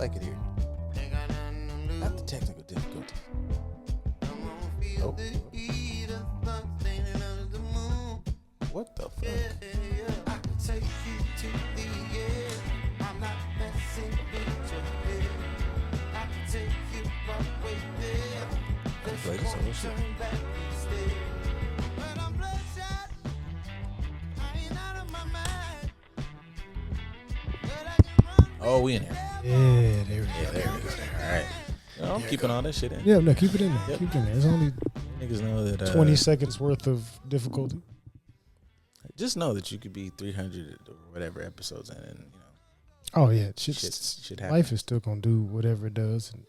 like it here. Not the technical difficulties. Oh. What the fuck? I can take you to the end. I'm not messing with your head. I can take you all way there. Play this whole shit. But I'm bloodshot. I ain't out of my mind. But I can run. Oh, we in here. Yeah, there we go. Yeah, there we go. All right. I'm keeping all that shit in. Yeah, no, keep it in there. Yep. Keep it in there. It's only Niggas know that 20 seconds worth of difficulty. Just know that you could be 300 or whatever episodes in, and you know. Oh yeah, Shit happen. life is still gonna do whatever it does, and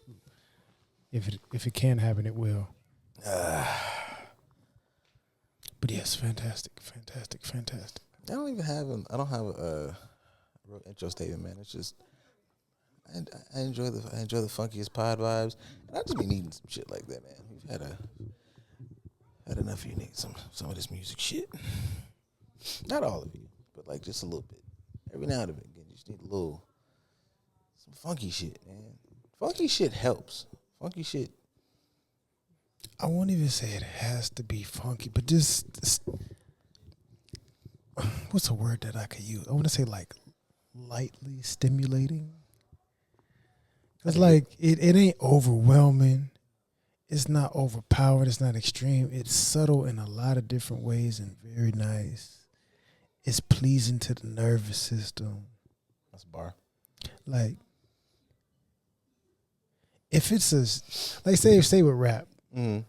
if it can happen, it will. But yes, fantastic. I don't have a real intro statement, man. It's just I enjoy the funkiest pod vibes, and I just be needing some shit like that, man. We've had enough of you need some of this music shit. Not all of you, but like just a little bit. Every now and again, you just need some funky shit, man. Funky shit helps. Funky shit. I won't even say it has to be funky, but just what's a word that I could use? I want to say like lightly stimulating. It's like it ain't overwhelming. It's not overpowered. It's not extreme. It's subtle in a lot of different ways and very nice. It's pleasing to the nervous system. That's a bar. Like, if it's like say with rap. Mm-hmm.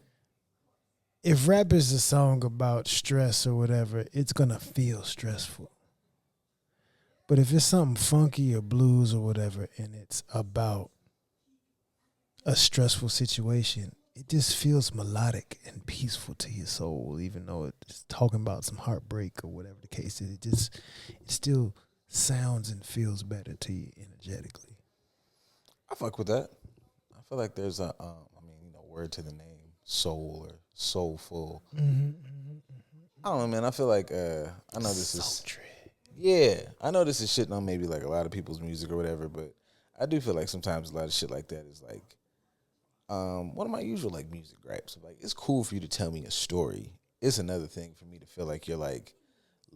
If rap is a song about stress or whatever, it's going to feel stressful. But if it's something funky or blues or whatever, and it's about a stressful situation, it just feels melodic and peaceful to your soul, even though it's talking about some heartbreak or whatever the case is. It still sounds and feels better to you energetically. I fuck with that. I feel like there's a, word to the name, soul or soulful. Mm-hmm. I don't know, man. I feel like I know this Sultry. I know this is shitting on maybe like a lot of people's music or whatever, but I do feel like sometimes a lot of shit like that is like one of my usual like music gripes. Like, it's cool for you to tell me a story. It's another thing for me to feel like you're like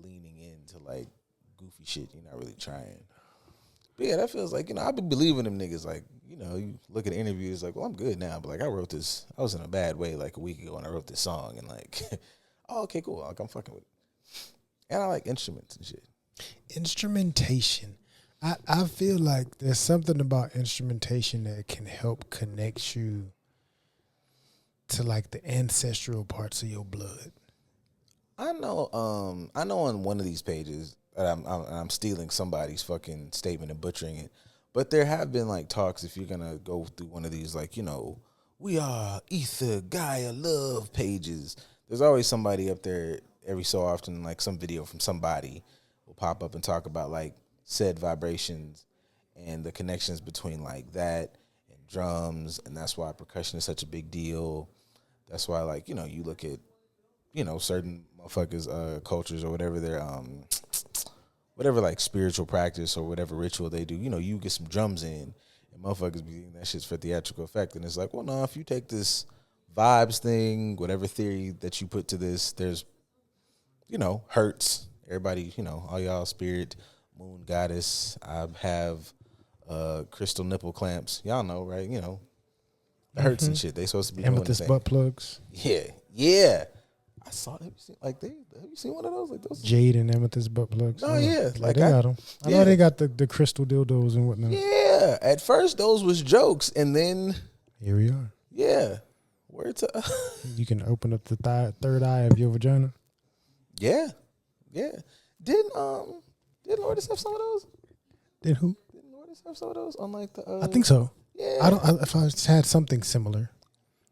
leaning into like goofy shit. You're not really trying. But yeah, that feels like, I've been believing them niggas. Like, you look at interviews like, well, I'm good now, but like I wrote this. I was in a bad way like a week ago and I wrote this song and like, oh, okay, cool. Like, I'm fucking with it. And I like instruments and shit. Instrumentation. I feel like there's something about instrumentation that can help connect you to like the ancestral parts of your blood. I know on one of these pages that I'm stealing somebody's fucking statement and butchering it, but there have been like talks, if you're gonna go through one of these like, we are Ether Gaia Love pages, there's always somebody up there every so often, like some video from somebody will pop up and talk about like said vibrations and the connections between like that and drums, and that's why percussion is such a big deal. That's why, like, you look at, certain motherfuckers, cultures or whatever their whatever like spiritual practice or whatever ritual they do, you get some drums in and motherfuckers be doing that shit's for theatrical effect. And it's like, well, no, if you take this vibes thing, whatever theory that you put to this, there's, hurts. Everybody, all y'all spirit, moon goddess, I have crystal nipple clamps. Y'all know, right? The hurts and shit. They supposed to be amethyst butt plugs. Yeah. I saw. Have you seen one of those? Like those jade and amethyst butt plugs. Oh yeah, like they got them. I know they got the crystal dildos and whatnot. Yeah. At first, those was jokes, and then here we are. Yeah. Where to? You can open up the third eye of your vagina. Yeah. Didn't Lourdes have some of those? Did who? Didn't Lourdes have some of those on like the? I think so. Yeah. If I had something similar.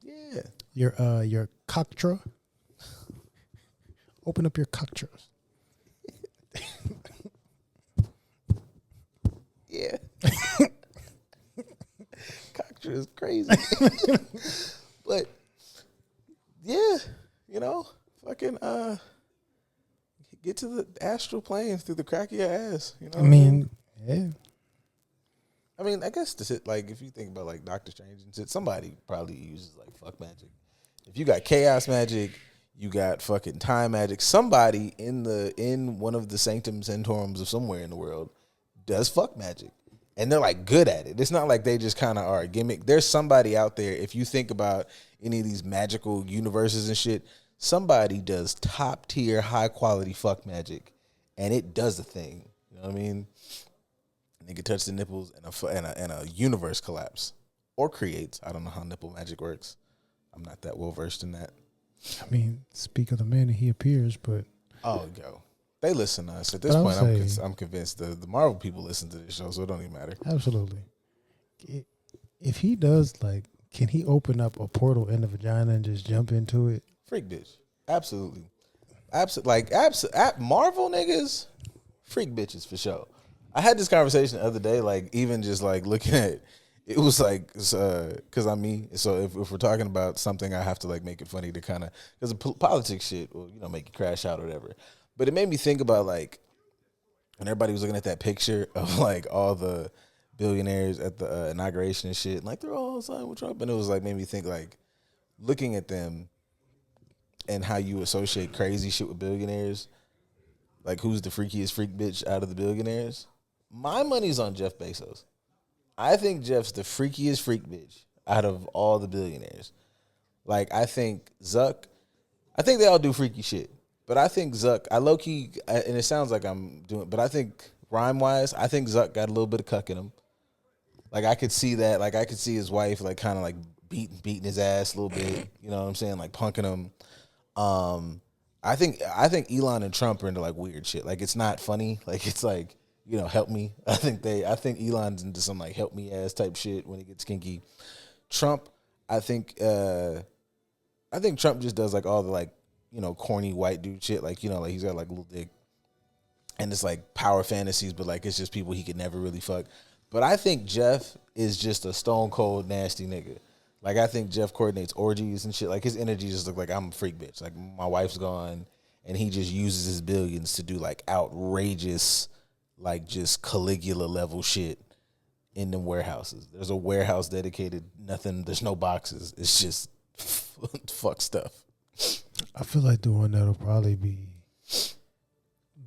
Yeah. Your cocktra. Open up your cocktra. Yeah. Cocktra is crazy. But yeah, fucking get to the astral planes through the crack of your ass. I mean, yeah. I mean, I guess this like if you think about like Doctor Strange and shit, somebody probably uses like fuck magic. If you got chaos magic, you got fucking time magic. Somebody in one of the sanctum sanctorums of somewhere in the world does fuck magic, and they're like good at it. It's not like they just kind of are a gimmick. There's somebody out there. If you think about any of these magical universes and shit, somebody does top tier, high quality fuck magic, and it does a thing. You know what I mean? Nigga touch the nipples and a universe collapse or creates. I don't know how nipple magic works. I'm not that well versed in that. I mean, speak of the man, he appears, but Yo, they listen to us at this point. I'm convinced the Marvel people listen to this show, so it don't even matter. Absolutely. If he does, like, can he open up a portal in the vagina and just jump into it? Freak bitch, absolutely, Marvel niggas, freak bitches for sure. I had this conversation the other day, like even just like looking at it was like because I'm me. So if we're talking about something, I have to like make it funny to kind of because the politics shit will make you crash out or whatever. But it made me think about like when everybody was looking at that picture of like all the billionaires at the inauguration and shit, and like they're all signed with Trump, and it was like made me think like looking at them and how you associate crazy shit with billionaires. Like who's the freakiest freak bitch out of the billionaires? My money's on Jeff Bezos. I think Jeff's the freakiest freak bitch out of all the billionaires. Like, I think Zuck, I think they all do freaky shit. But I think Zuck, I low-key, and it sounds like I'm doing, but I think rhyme-wise, I think Zuck got a little bit of cuck in him. Like, I could see that. Like, I could see his wife, like, kind of, like, beating his ass a little bit. You know what I'm saying? Like, punking him. I think Elon and Trump are into, like, weird shit. Like, it's not funny. Like, it's like, help me. I think Elon's into some like help me ass type shit when he gets kinky. Trump, I think Trump just does like all the like, corny white dude shit. Like, like he's got like a little dick and it's like power fantasies, but like it's just people he could never really fuck. But I think Jeff is just a stone cold nasty nigga. Like I think Jeff coordinates orgies and shit. Like his energy just look like I'm a freak bitch. Like my wife's gone and he just uses his billions to do like outrageous like just Caligula level shit in them warehouses. There's a warehouse dedicated, nothing, there's no boxes. It's just fuck stuff. I feel like the one that'll probably be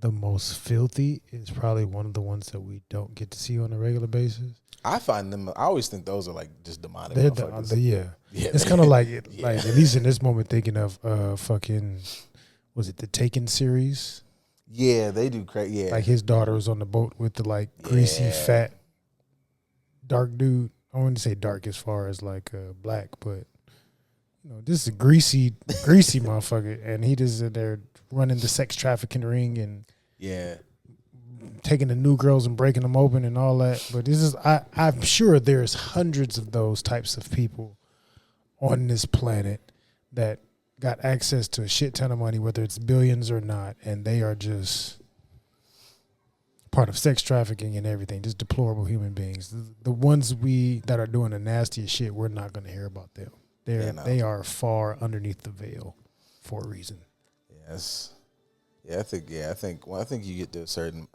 the most filthy is probably one of the ones that we don't get to see on a regular basis. I find them, I always think those are like just demonic. Yeah. It's kind of like, like at least in this moment thinking of fucking, was it the Taken series? Yeah, they do crazy. Yeah, like his daughter was on the boat with the like greasy, fat, dark dude. I wouldn't say dark as far as like black, but this is a greasy motherfucker, and he just in there running the sex trafficking ring and taking the new girls and breaking them open and all that. But this is I'm sure there's hundreds of those types of people on this planet that got access to a shit ton of money, whether it's billions or not, and they are just part of sex trafficking and everything, just deplorable human beings. The ones that are doing the nastiest shit, we're not going to hear about them. They are far underneath the veil for a reason. Yes. I think you get to a certain,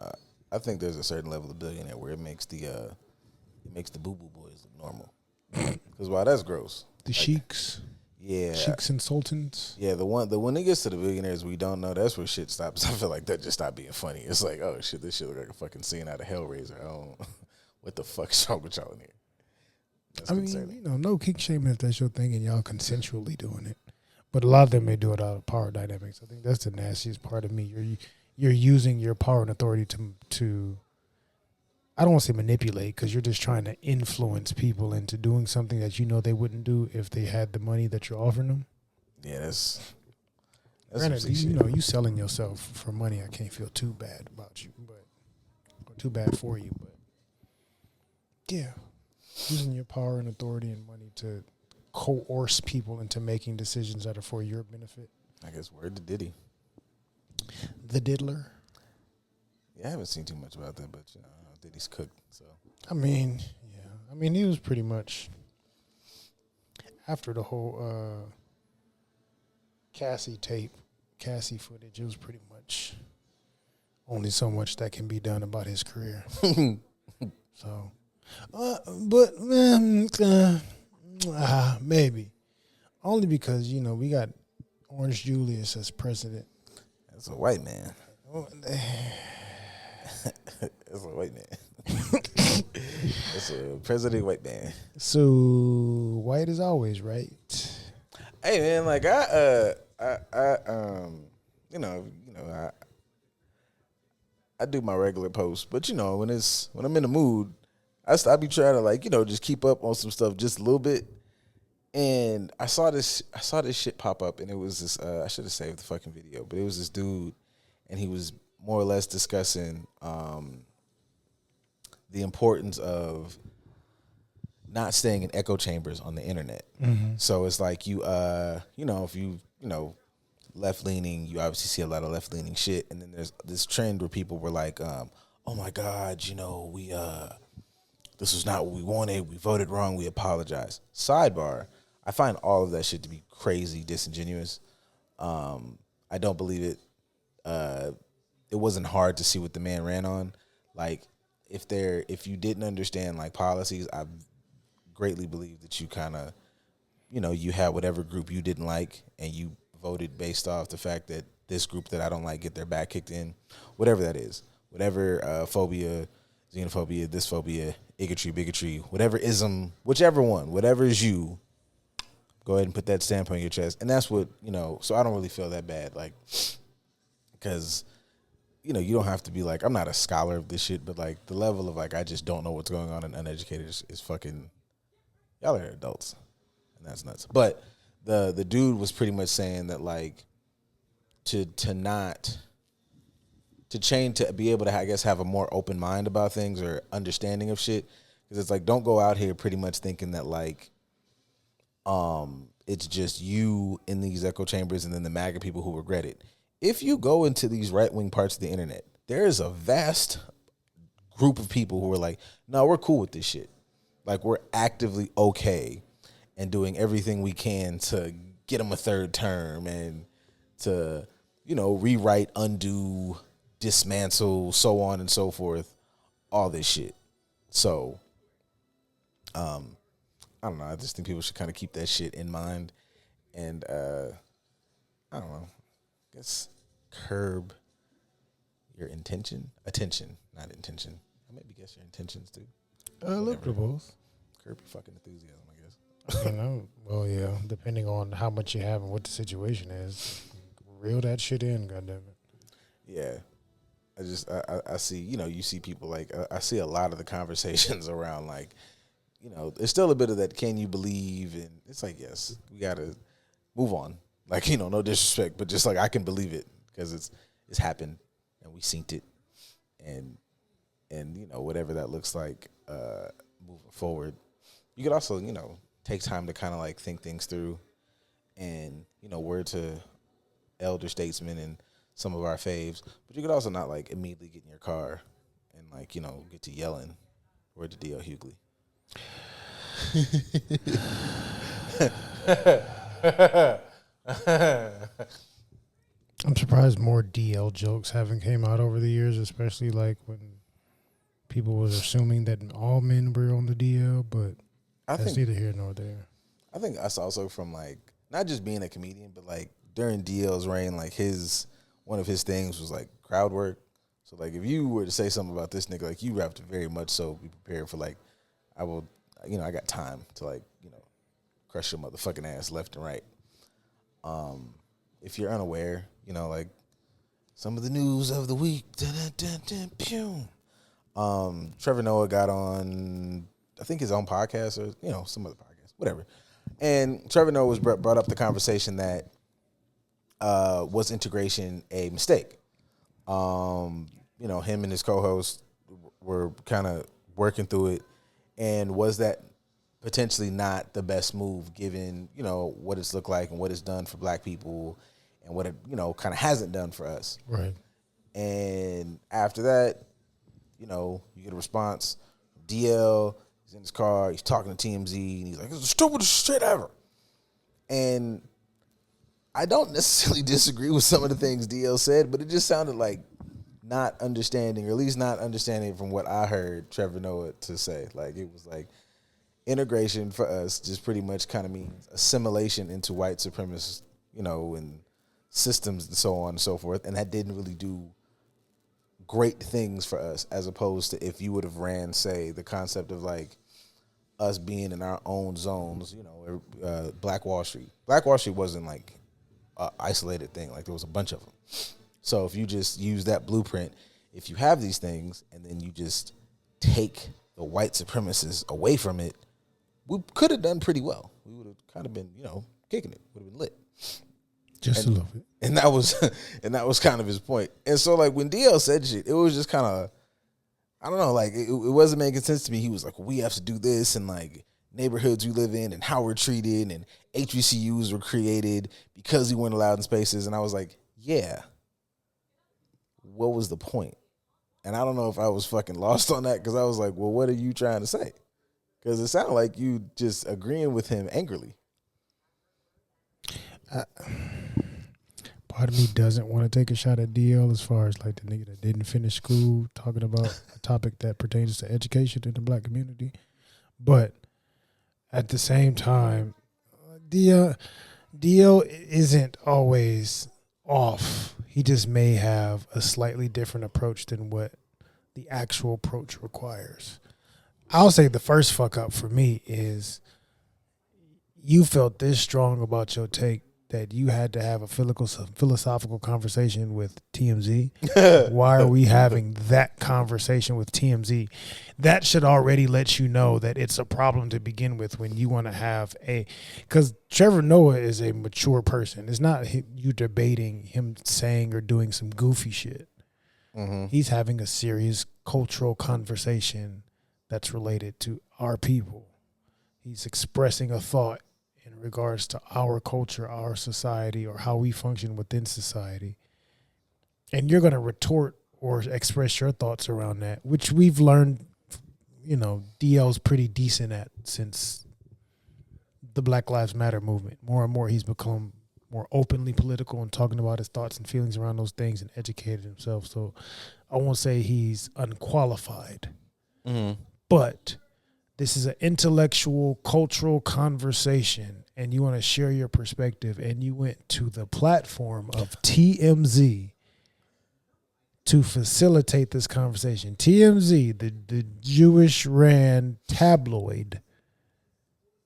I think there's a certain level of billionaire where it makes the boo-boo boys look normal. Because wow, that's gross. The sheiks. Yeah, sheiks and sultans. Yeah, when it gets to the billionaires we don't know, that's where shit stops. I feel like that just stopped being funny. It's like, oh shit, this shit look like a fucking scene out of Hellraiser. What the fuck's wrong with y'all in here? That's concerning. No kink shaming if that's your thing and y'all consensually doing it. But a lot of them may do it out of power dynamics. I think that's the nastiest part of me. You're using your power and authority to I don't want to say manipulate, because you're just trying to influence people into doing something that they wouldn't do if they had the money that you're offering them. Yeah, that's granted, you selling yourself for money. I can't feel too bad about you, or too bad for you. But yeah, using your power and authority and money to coerce people into making decisions that are for your benefit. I guess word to Diddy, the diddler. Yeah, I haven't seen too much about that, but Diddy's cooked. So he was pretty much after the whole Cassie footage. It was pretty much only so much that can be done about his career. So But maybe only because we got Orange Julius as president. That's a white man. That's a white man. That's a president white man. So white is always right. Hey man, like I I do my regular posts, but when I'm in the mood, I be trying to just keep up on some stuff just a little bit. And I saw this shit pop up, and it was this. I should have saved the fucking video, but it was this dude, and he was more or less discussing the importance of not staying in echo chambers on the internet. Mm-hmm. So it's like if you left leaning, you obviously see a lot of left leaning shit, and then there's this trend where people were like, "Oh my God, we this was not what we wanted. We voted wrong. We apologize." Sidebar: I find all of that shit to be crazy disingenuous. I don't believe it. It wasn't hard to see what the man ran on. Like, if you didn't understand policies, I greatly believe that you kind of, you had whatever group you didn't like, and you voted based off the fact that this group that I don't like get their back kicked in, whatever that is, whatever phobia, xenophobia, dysphobia, bigotry, whatever ism, whichever one, whatever is you. Go ahead and put that stamp on your chest. And that's what, so I don't really feel that bad. Because, you don't have to be I'm not a scholar of this shit, but the level of I just don't know what's going on and uneducated is fucking, y'all are adults. And that's nuts. But the dude was pretty much saying that to change, to be able to, I guess, have a more open mind about things or understanding of shit. Because it's don't go out here pretty much thinking that it's just you in these echo chambers and then the MAGA people who regret it. If you go into these right-wing parts of the internet, there is a vast group of people who are no, we're cool with this shit. We're actively okay and doing everything we can to get them a third term and to, rewrite, undo, dismantle, so on and so forth, all this shit. So, I don't know. I just think people should kind of keep that shit in mind, and I don't know. I guess curb your attention, not intention. I maybe guess your intentions too. Look to both. Curb your fucking enthusiasm, I guess. Well, yeah. Depending on how much you have and what the situation is, reel that shit in. Goddamn it. Yeah. I see. You see people I see a lot of the conversations around there's still a bit of that. Can you believe? And it's yes, we gotta move on. No disrespect, but just I can believe it because it's happened and we seen it, and whatever that looks like moving forward. You could also take time to kind of think things through, and word to elder statesmen and some of our faves. But you could also not immediately get in your car and get to yelling. Word to D.L. Hughley. I'm surprised more DL jokes haven't came out over the years, especially when people was assuming that all men were on the DL, but that's neither here nor there. I think that's also from not just being a comedian, but during DL's reign, one of his things was crowd work. So if you were to say something about this nigga, you have to very much so be prepared for I will, I got time to crush your motherfucking ass left and right. If you're unaware, some of the news of the week. Trevor Noah got on, I think his own podcast or some other podcast, whatever. And Trevor Noah was brought up the conversation that was integration a mistake. Him and his co-host were kind of working through it. And was that potentially not the best move given, what it's looked like and what it's done for black people and what it, kind of hasn't done for us. Right. And after that, you get a response from DL. He's in his car. He's talking to TMZ. And he's it's the stupidest shit ever. And I don't necessarily disagree with some of the things DL said, but it just sounded not understanding, or at least not understanding from what I heard Trevor Noah to say. Like, it was like integration for us just pretty much kind of means assimilation into white supremacist, and systems and so on and so forth. And that didn't really do great things for us, as opposed to if you would have ran, say, the concept of like us being in our own zones, Black Wall Street. Black Wall Street wasn't like an isolated thing. Like, there was a bunch of them. So if you just use that blueprint, if you have these things and then you just take the white supremacists away from it, we could have done pretty well. We would have kind of been, kicking it. Would have been lit. Just a little bit. And that was kind of his point. And so, like, when DL said shit, it was just kind of, I don't know, like, it wasn't making sense to me. He was like, well, we have to do this, and like neighborhoods we live in and how we're treated, and HBCUs were created because we weren't allowed in spaces. And I was like, yeah, what was the point? And I don't know if I was fucking lost on that, because I was like, well, what are you trying to say? Because it sounded like you just agreeing with him angrily. Part of me doesn't want to take a shot at DL as far as like the nigga that didn't finish school talking about a topic that pertains to education in the black community. But at the same time, DL isn't always off. He just may have a slightly different approach than what the actual approach requires. I'll say the first fuck up for me is you felt this strong about your take that you had to have a philosophical conversation with TMZ. Why are we having that conversation with TMZ? That should already let you know that it's a problem to begin with when you want to have because Trevor Noah is a mature person. It's not you debating him saying or doing some goofy shit. Mm-hmm. He's having a serious cultural conversation that's related to our people. He's expressing a thought in regards to our culture, our society, or how we function within society. And you're going to retort or express your thoughts around that, which we've learned, DL's pretty decent at since the Black Lives Matter movement. More and more he's become more openly political and talking about his thoughts and feelings around those things and educated himself. So I won't say he's unqualified, but this is an intellectual, cultural conversation, and you want to share your perspective, and you went to the platform of TMZ to facilitate this conversation. TMZ, the Jewish-ran tabloid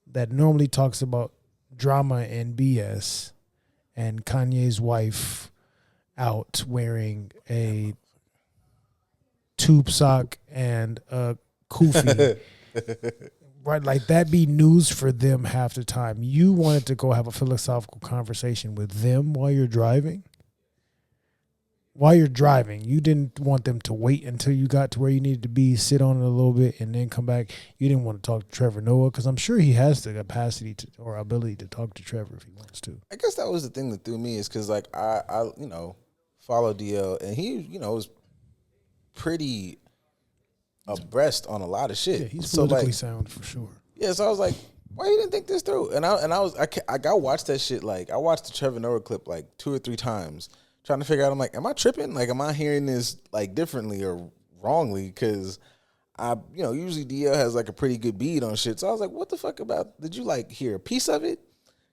that normally talks about drama and BS, and Kanye's wife out wearing a tube sock and a kufi. Right, like that be news for them half the time. You wanted to go have a philosophical conversation with them while you're driving. You didn't want them to wait until you got to where you needed to be, sit on it a little bit, and then come back. You didn't want to talk to Trevor Noah because I'm sure he has the capacity or ability to talk to Trevor if he wants to. I guess that was the thing that threw me, is because like I follow DL, and he was pretty abreast on a lot of shit. Yeah, he's politically sound for sure. Yeah, so I was like, why you didn't think this through? And I got watched that shit. Like, I watched the Trevor Noah clip like 2 or 3 times, trying to figure out. I'm like, am I tripping? Like, am I hearing this like differently or wrongly? Because usually DL has like a pretty good beat on shit. So I was like, what the fuck about? Did you like hear a piece of it?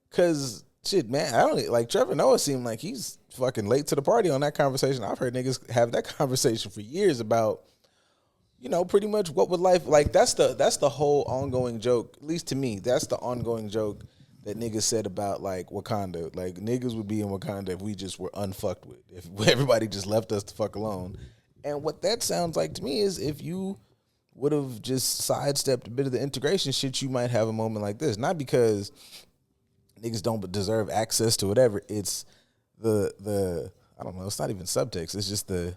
Because shit, man, I don't like Trevor Noah. Seemed like he's fucking late to the party on that conversation. I've heard niggas have that conversation for years about, pretty much what would life like. That's the whole ongoing joke. At least to me, that's the ongoing joke that niggas said about like Wakanda. Like, niggas would be in Wakanda if we just were unfucked with. If everybody just left us the fuck alone. And what that sounds like to me is if you would have just sidestepped a bit of the integration shit, you might have a moment like this. Not because niggas don't deserve access to whatever. It's the I don't know. It's not even subtext. It's just the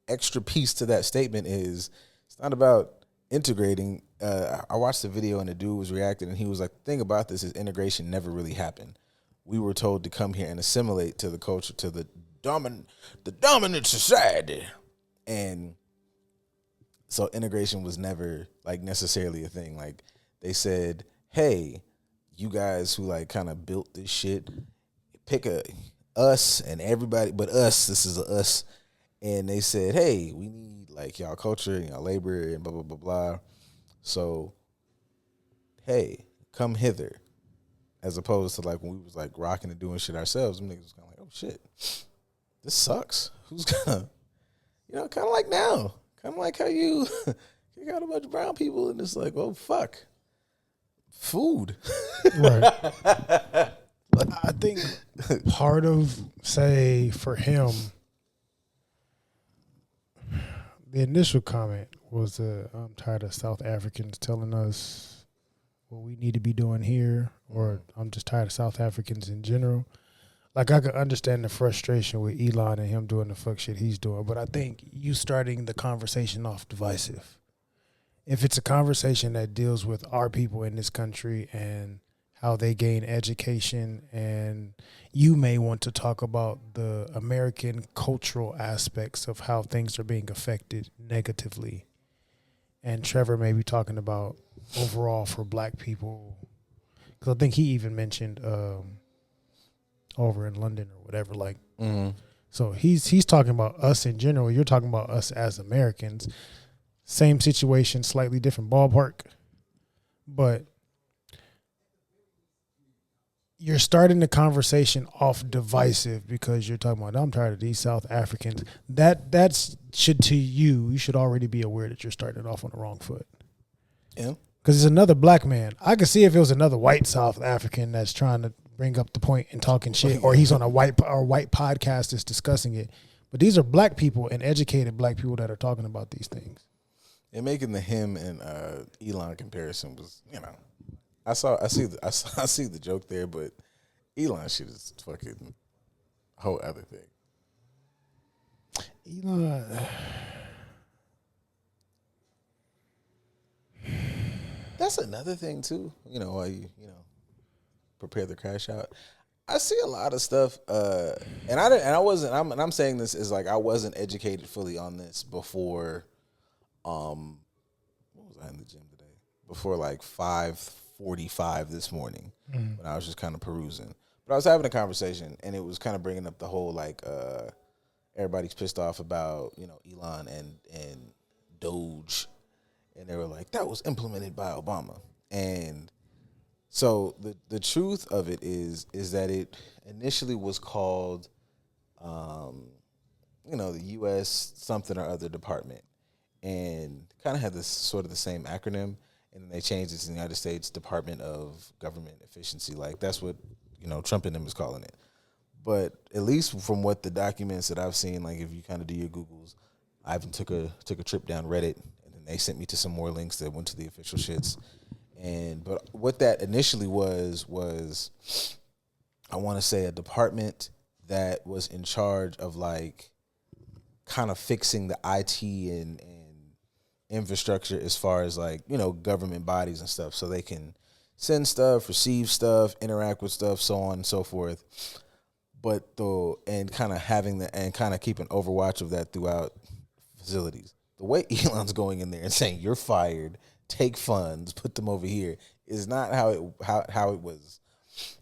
extra piece to that statement is it's not about integrating. I watched the video and the dude was reacting and he was like, the thing about this is integration never really happened. We were told to come here and assimilate to the culture, to the dominant society. And so integration was never like necessarily a thing. Like, they said, hey, you guys who like kind of built this shit, pick us and everybody but us. This is a us. and they said, hey, we need like y'all culture and y'all labor and blah blah blah blah. So, hey, come hither. As opposed to like when we was like rocking and doing shit ourselves, them niggas was kind of like, oh shit, this sucks. Who's gonna, kind of like now, kind of like how you got a bunch of brown people and it's like, oh fuck, food. Right. I think part of, say, for him, the initial comment was, I'm tired of South Africans telling us what we need to be doing here, or I'm just tired of South Africans in general. Like, I could understand the frustration with Elon and him doing the fuck shit he's doing, but I think you starting the conversation off divisive. If it's a conversation that deals with our people in this country and how they gain education, and you may want to talk about the American cultural aspects of how things are being affected negatively, and Trevor may be talking about overall for black people, because I think he even mentioned over in London or whatever, like, so he's talking about us in general, you're talking about us as Americans, same situation, slightly different ballpark, but you're starting the conversation off divisive because you're talking about, I'm tired of these South Africans. That's should, to you should already be aware that you're starting off on the wrong foot. Yeah. Because it's another black man. I could see if it was another white South African that's trying to bring up the point and talking shit, or he's on a white podcast that's discussing it. But these are black people and educated black people that are talking about these things. And making the him and Elon comparison was, I see the joke there, but Elon shit is fucking a whole other thing. Elon, that's another thing too. While you prepare the crash out, I see a lot of stuff, and I'm saying this is like I wasn't educated fully on this before. What was I in the gym today? Before like 5:45 this morning, when I was just kind of perusing. But I was having a conversation, and it was kind of bringing up the whole like everybody's pissed off about Elon and Doge, and they were like, that was implemented by Obama. And so the truth of it is that it initially was called the U.S. something or other department, and kind of had this sort of the same acronym, and then they changed it to the United States Department of Government Efficiency. Like that's what Trump and them is calling it. But at least from what the documents that I've seen, like if you kind of do your Googles, I even took a trip down Reddit, and then they sent me to some more links that went to the official shits. But what that initially was I want to say a department that was in charge of like kind of fixing the IT and infrastructure as far as like government bodies and stuff, so they can send stuff, receive stuff, interact with stuff, so on and so forth. But kind of keeping overwatch of that throughout facilities. The way Elon's going in there and saying you're fired, take funds, put them over here, is not how it was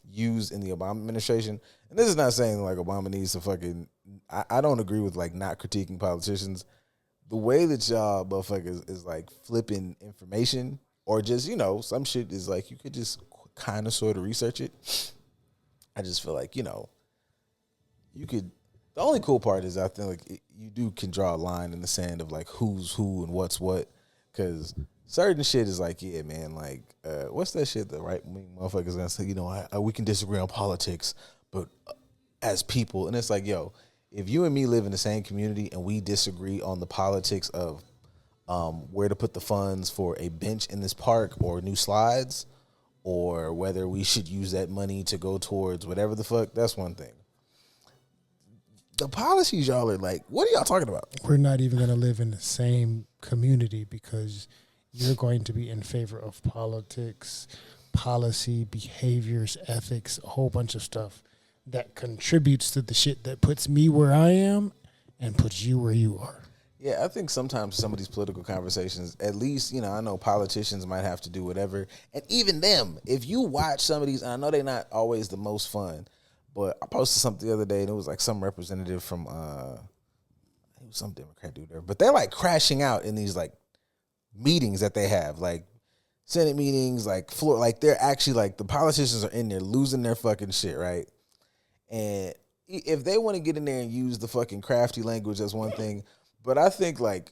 used in the Obama administration. And this is not saying like Obama needs to fucking. I don't agree with like not critiquing politicians. The way that y'all motherfuckers is like flipping information, or just some shit is like you could just kind of sort of research it. I just feel like you could. The only cool part is I think like you can draw a line in the sand of like who's who and what's what, because certain shit is like, yeah, man, like what's that shit the right wing motherfuckers gonna say? We can disagree on politics, but as people, and it's like, yo, if you and me live in the same community and we disagree on the politics of where to put the funds for a bench in this park or new slides, or whether we should use that money to go towards whatever the fuck, that's one thing. The policies y'all are like, what are y'all talking about? We're not even going to live in the same community because you're going to be in favor of politics, policy, behaviors, ethics, a whole bunch of stuff that contributes to the shit that puts me where I am and puts you where you are. Yeah, I think sometimes some of these political conversations, at least, I know politicians might have to do whatever. And even them, if you watch some of these, and I know they're not always the most fun, but I posted something the other day, and it was like some representative from, he some Democrat dude there, but they're like crashing out in these like meetings that they have, like Senate meetings, like floor, like they're actually like the politicians are in there losing their fucking shit, right? And if they want to get in there and use the fucking crafty language, that's one thing. But I think like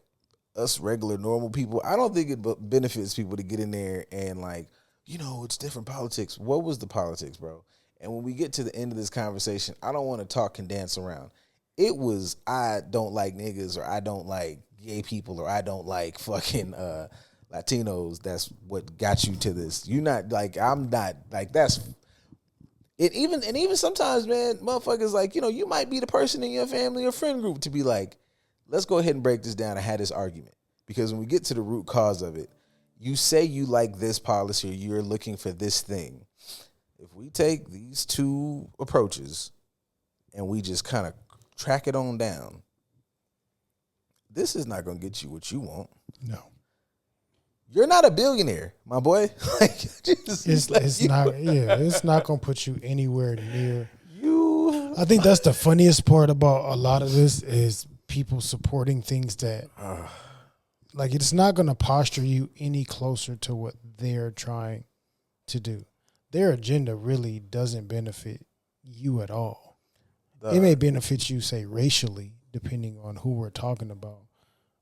us regular normal people, I don't think it benefits people to get in there and like, it's different politics. What was the politics, bro? And when we get to the end of this conversation, I don't want to talk and dance around. It was, I don't like niggas, or I don't like gay people, or I don't like fucking Latinos. That's what got you to this. You're not like, I'm not like, that's it. Even sometimes, man, motherfuckers like, you might be the person in your family or friend group to be like, let's go ahead and break this down and have this argument. Because when we get to the root cause of it, you say you like this policy or you're looking for this thing. If we take these two approaches and we just kind of track it on down, this is not going to get you what you want. No. You're not a billionaire, my boy. It's not going to put you anywhere near. I think that's the funniest part about a lot of this is people supporting things that, like, it's not going to posture you any closer to what they're trying to do. Their agenda really doesn't benefit you at all. It may benefit you, say, racially, depending on who we're talking about.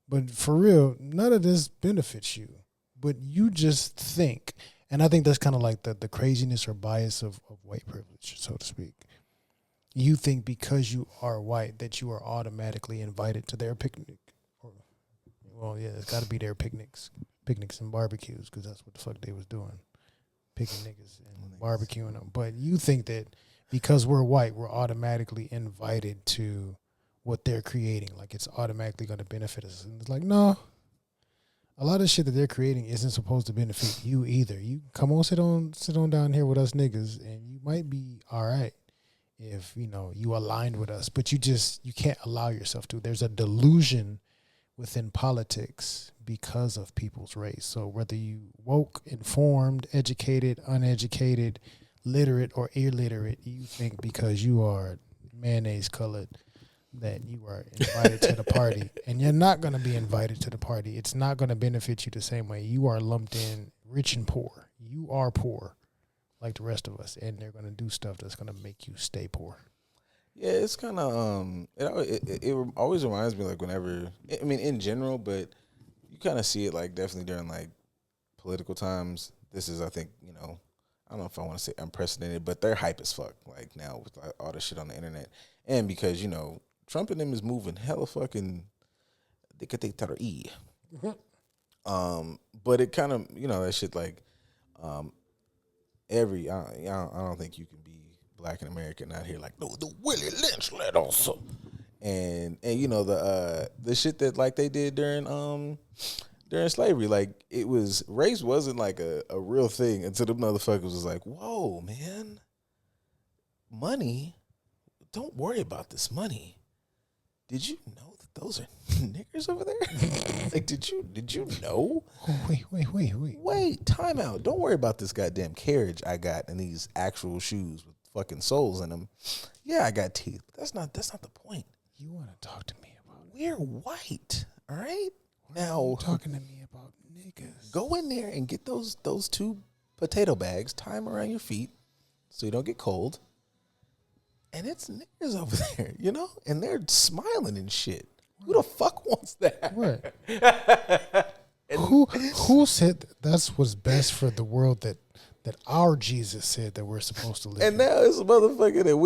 But for real, none of this benefits you. But you just think, and I think that's kind of like the craziness or bias of white privilege, so to speak. You think because you are white that you are automatically invited to their picnic. It's got to be their picnics and barbecues, because that's what the fuck they was doing, picking niggas and barbecuing them. But you think that because we're white, we're automatically invited to what they're creating, like it's automatically going to benefit us. And it's like, no. A lot of shit that they're creating isn't supposed to benefit you either. You come on, sit on down here with us niggas, and you might be all right if you aligned with us, but you can't allow yourself to. There's a delusion within politics because of people's race. So whether you woke, informed, educated, uneducated, literate, or illiterate, you think because you are mayonnaise colored that you are invited to the party, and you're not going to be invited to the party. It's not going to benefit you the same way. You are lumped in rich and poor. You are poor like the rest of us, and they're going to do stuff that's going to make you stay poor. Yeah, it's kind of it always reminds me, like, whenever, I mean, in general, but you kind of see it like definitely during like political times. This is, I think, I don't know if I want to say unprecedented, but they're hype as fuck like now with like all the shit on the internet, and because Trump and them is moving hella fucking dictator-y. But it kind of, that shit like, I don't think you can be black and American out here like, no, the Willie Lynch let us. And the shit that like they did during slavery, like race wasn't like a real thing until the motherfuckers was like, whoa, man, money, don't worry about this money. Did you know that those are niggers over there? Like, did you know? Oh, wait. Time out. Don't worry about this goddamn carriage I got in these actual shoes with fucking soles in them. Yeah, I got teeth, but that's not the point. You want to talk to me about we're white, all right? Now talking to me about niggas. Go in there and get those 2 potato bags, tie them around your feet so you don't get cold. And it's niggas over there, and they're smiling and shit. Who the fuck wants that? Right. Who said that's what's best for the world that our Jesus said that we're supposed to live and in? now it's a motherfucker that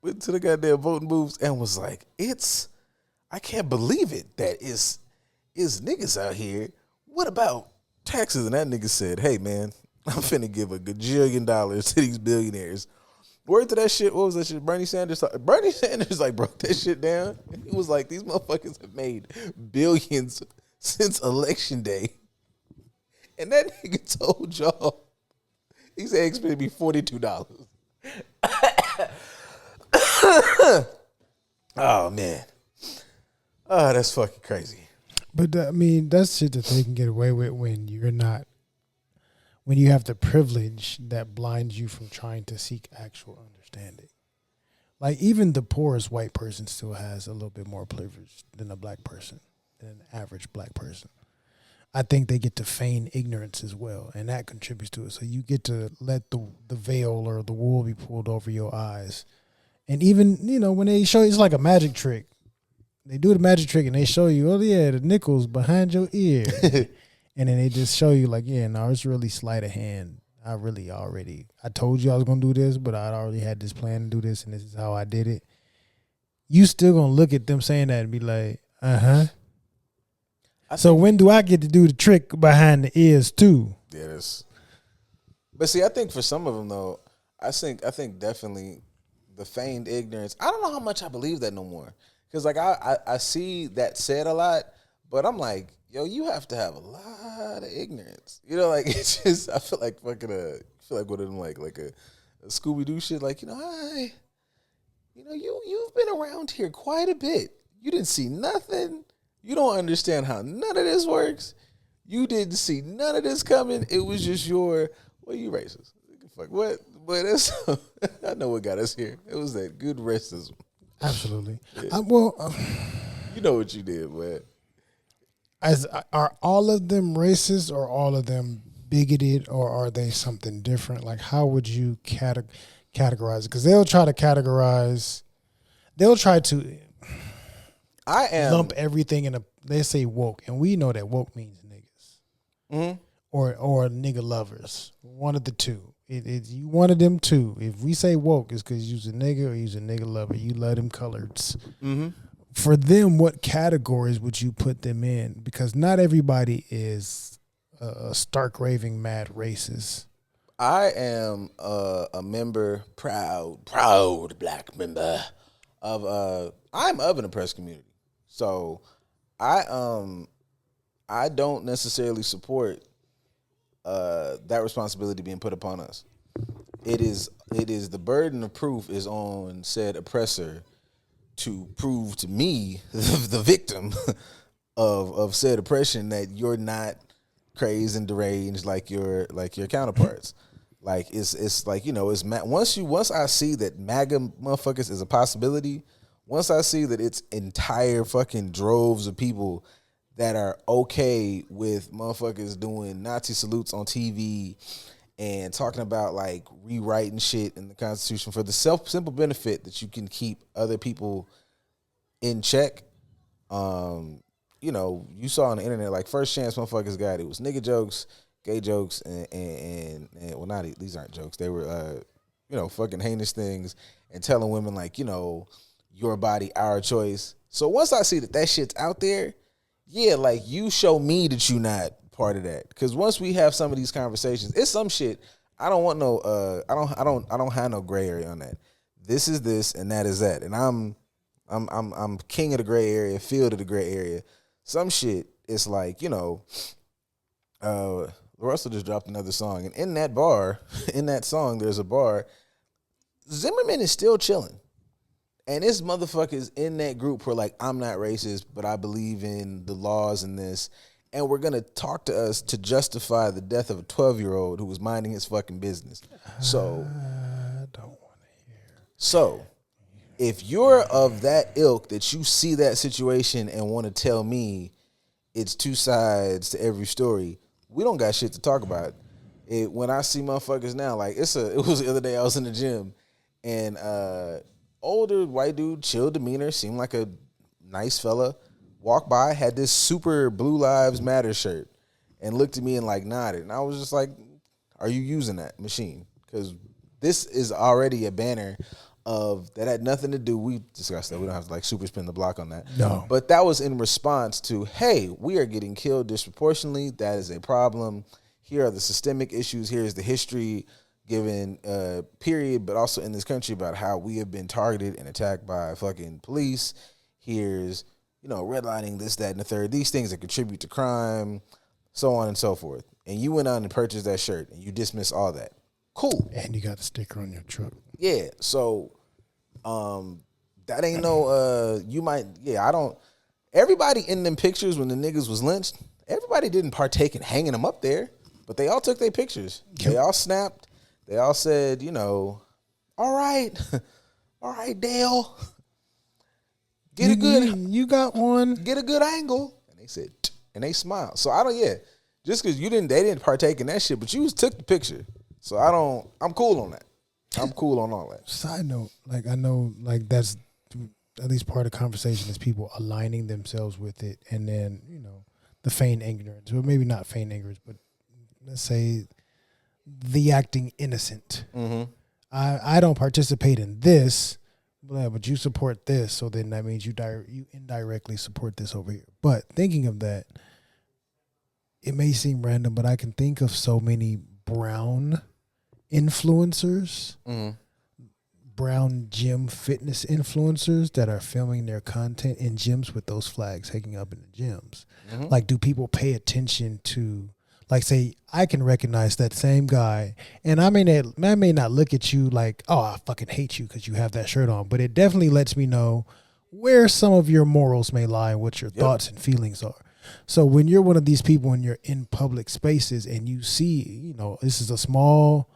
went to the goddamn voting booths and was like, I can't believe it that is niggas out here. What about taxes? And that nigga said, hey man, I'm finna give $1 gajillion to these billionaires. Word to that shit. What was that shit? Bernie Sanders like broke that shit down. He was like, these motherfuckers have made billions since election day. And that nigga told y'all, he said it's gonna be $42. Oh man. Oh, that's fucking crazy. But that's shit that they can get away with when you have the privilege that blinds you from trying to seek actual understanding. Like even the poorest white person still has a little bit more privilege than a black person, than an average black person. I think they get to feign ignorance as well, and that contributes to it. So you get to let the veil or the wool be pulled over your eyes. And even, when they show you, it's like a magic trick. They do the magic trick and they show you, oh yeah, the nickel's behind your ear. And then they just show you like, yeah, no, it's really sleight of hand. I told you I was going to do this, but I already had this plan to do this, and this is how I did it. You still going to look at them saying that and be like, uh-huh. So when do I get to do the trick behind the ears too? Yes. But see, I think for some of them though, I think definitely the feigned ignorance. I don't know how much I believe that no more. Because like I see that said a lot, but I'm like, yo, you have to have a lot of ignorance. Like it's just I feel like fucking one of them like a Scooby Doo shit. Like you've been around here quite a bit. You didn't see nothing. You don't understand how none of this works. You didn't see none of this coming. It was just you racist. Fuck what? But that's I know what got us here. It was that good racism. Absolutely. Yeah. You know what you did, man. Are all of them racist or all of them bigoted, or are they something different? Like, how would you categorize it? Because they'll try to categorize. They'll try to. Lump everything in they say woke, and we know that woke means niggas, mm-hmm. or nigga lovers. One of the two. You one of them two. If we say woke, it's because you's a nigga or you's a nigga lover. You love them coloreds. Mm-hmm. For them, what categories would you put them in? Because not everybody is a stark raving mad racist. I am a member, proud black member of. I'm of an oppressed community. So, I don't necessarily support that responsibility being put upon us. It is the burden of proof is on said oppressor to prove to me, the victim of said oppression, that you're not crazed and deranged like your counterparts. Like it's like once I see that MAGA motherfuckers is a possibility. Once I see that it's entire fucking droves of people that are okay with motherfuckers doing Nazi salutes on TV and talking about like rewriting shit in the Constitution for the simple benefit that you can keep other people in check. You saw on the internet like first chance motherfuckers got it was nigga jokes, gay jokes, and well, not these aren't jokes. They were fucking heinous things and telling women like your body, our choice. So once I see that shit's out there, yeah, like you show me that you not part of that. Because once we have some of these conversations, it's some shit. I don't want no. I don't have no gray area on that. This is this and that is that, and I'm king of the gray area, field of the gray area. Some shit, it's like Russell just dropped another song, and in that song, there's a bar. Zimmerman is still chilling. And this motherfuckers in that group were like, I'm not racist, but I believe in the laws and this. And we're going to talk to us to justify the death of a 12-year-old who was minding his fucking business. So, I don't want to hear. So, if you're of that ilk that you see that situation and want to tell me it's two sides to every story, we don't got shit to talk about. When I see motherfuckers now, like it was the other day I was in the gym and older white dude, chill demeanor, seemed like a nice fella, walked by, had this super Blue Lives Matter shirt and looked at me and like nodded. And I was just like, are you using that machine? Because this is already a banner of that had nothing to do. We discussed that. We don't have to like super spin the block on that. No. But that was in response to, hey, we are getting killed disproportionately. That is a problem. Here are the systemic issues. Here's the history given period, but also in this country about how we have been targeted and attacked by fucking police. Here's, redlining, this, that, and the third. These things that contribute to crime, so on and so forth. And you went out and purchased that shirt and you dismissed all that. Cool. And you got a sticker on your truck. Yeah. So that ain't no everybody in them pictures when the niggas was lynched, everybody didn't partake in hanging them up there, but they all took their pictures. They all snapped. They all said, all right, All right, Dale. You got one. Get a good angle. And they said, and they smiled. So I don't, just because they didn't partake in that shit, but you took the picture. So I'm cool on that. I'm cool on all that. Side note, like I know, like that's at least part of the conversation is people aligning themselves with it, and then the feigned ignorance, or maybe not feigned ignorance, but let's say the acting innocent. Mm-hmm. I don't participate in this, but you support this, so then that means you indirectly support this over here. But thinking of that, it may seem random, but I can think of so many brown influencers, brown gym fitness influencers that are filming their content in gyms with those flags hanging up in the gyms. Mm-hmm. Like, do people pay attention to, like, say, I can recognize that same guy, and I may not look at you like, oh, I fucking hate you because you have that shirt on, but it definitely lets me know where some of your morals may lie and what your thoughts and feelings are. So when you're one of these people and you're in public spaces and you see, this is a small,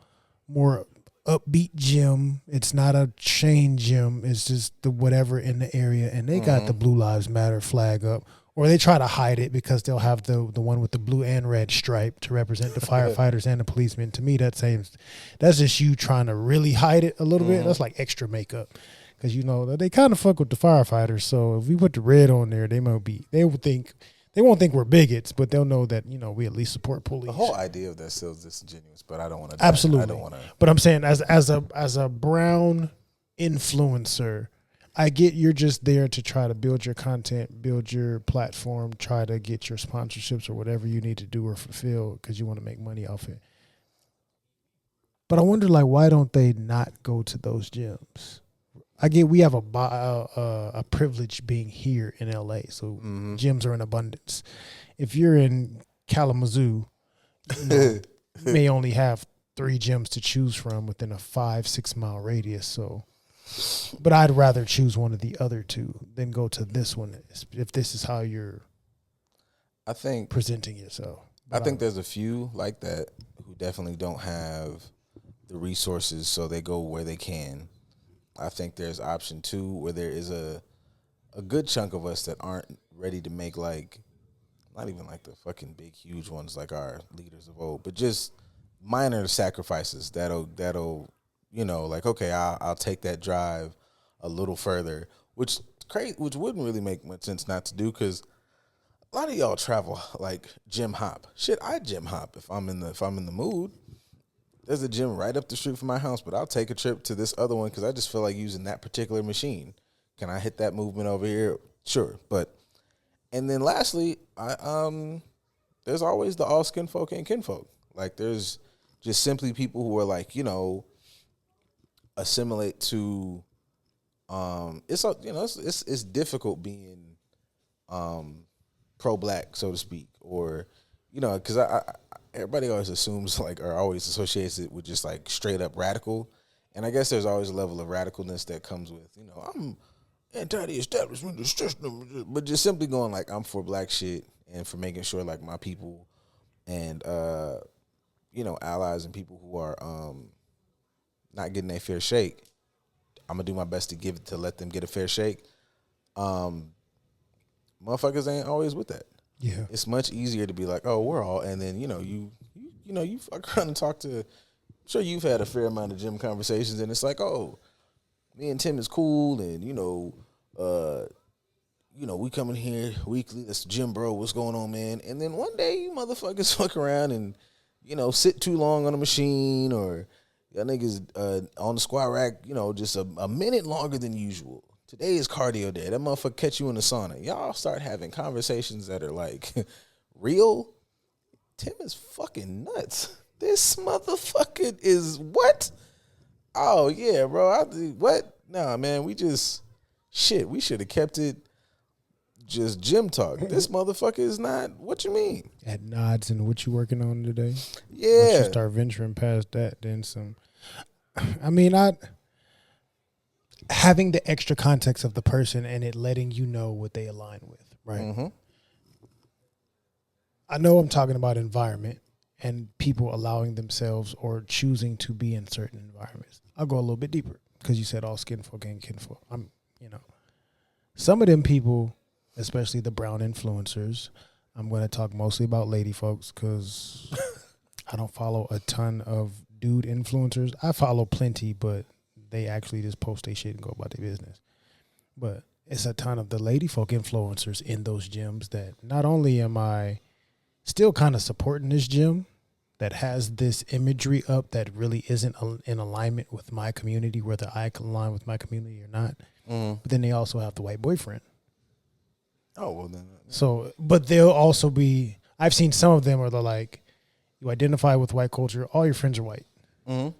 more upbeat gym. It's not a chain gym. It's just the whatever in the area. And they got the Blue Lives Matter flag up, or they try to hide it because they'll have the one with the blue and red stripe to represent the firefighters and the policemen. To me, that's just you trying to really hide it a little bit. That's like extra makeup. Because they kind of fuck with the firefighters. So if we put the red on there, they won't think we're bigots, but they'll know that, we at least support police. The whole idea of that still is disingenuous, but I don't want to. Absolutely. I don't want to. But I'm saying as a brown influencer, I get you're just there to try to build your content, build your platform, try to get your sponsorships or whatever you need to do or fulfill because you want to make money off it. But I wonder, like, why don't they not go to those gyms? I get we have a privilege being here in LA, so gyms are in abundance. If you're in Kalamazoo, you may only have 3 gyms to choose from within a 5-6 mile radius. So, but I'd rather choose one of the other 2 than go to this one if this is how you're, presenting yourself. I think there's a few like that who definitely don't have the resources, so they go where they can. I think there's option 2 where there is a good chunk of us that aren't ready to make, like, not even like the fucking big huge ones like our leaders of old, but just minor sacrifices that'll like, okay, I'll take that drive a little further, which wouldn't really make much sense not to do, because a lot of y'all travel like gym hop. Shit, I gym hop if I'm in the mood. There's a gym right up the street from my house, but I'll take a trip to this other one because I just feel like using that particular machine. Can I hit that movement over here? Sure. And then lastly, there's always the all skin folk and kinfolk. Like, there's just simply people who are like, assimilate to, it's difficult being pro-black, so to speak, or, because everybody always assumes, like, or always associates it with just, like, straight up radical. And I guess there's always a level of radicalness that comes with, I'm anti the establishment system, but just simply going, like, I'm for black shit and for making sure, like, my people and, allies and people who are not getting a fair shake, I'm going to do my best to let them get a fair shake. Motherfuckers ain't always with that. Yeah, it's much easier to be like, oh, we're all, and then you fuck around and talk to. I'm sure you've had a fair amount of gym conversations, and it's like, oh, me and Tim is cool, and we come in here weekly. That's gym bro. What's going on, man? And then one day you motherfuckers fuck around and sit too long on a machine, or y'all niggas on the squat rack, just a minute longer than usual. Today is cardio day. That motherfucker catch you in the sauna. Y'all start having conversations that are like real. Tim is fucking nuts. This motherfucker is what? Oh yeah, bro. What? Nah, man. We should have kept it just gym talk. This motherfucker is not. What you mean? At nods and what you working on today? Yeah. Once you start venturing past that, then some. Having the extra context of the person and it letting you know what they align with, right? Mm-hmm. I know I'm talking about environment and people allowing themselves or choosing to be in certain environments. I'll go a little bit deeper. because you said all skin folk ain't kinfolk. Some of them people, especially the brown influencers, I'm going to talk mostly about lady folks because I don't follow a ton of dude influencers. I follow plenty, but they actually just post their shit and go about their business. But it's a ton of the lady folk influencers in those gyms that not only am I still kind of supporting this gym that has this imagery up that really isn't in alignment with my community, whether I align with my community or not. But then they also have the white boyfriend. Oh, well then. So, but they'll also be, I've seen some of them where they're like, you identify with white culture, all your friends are white. You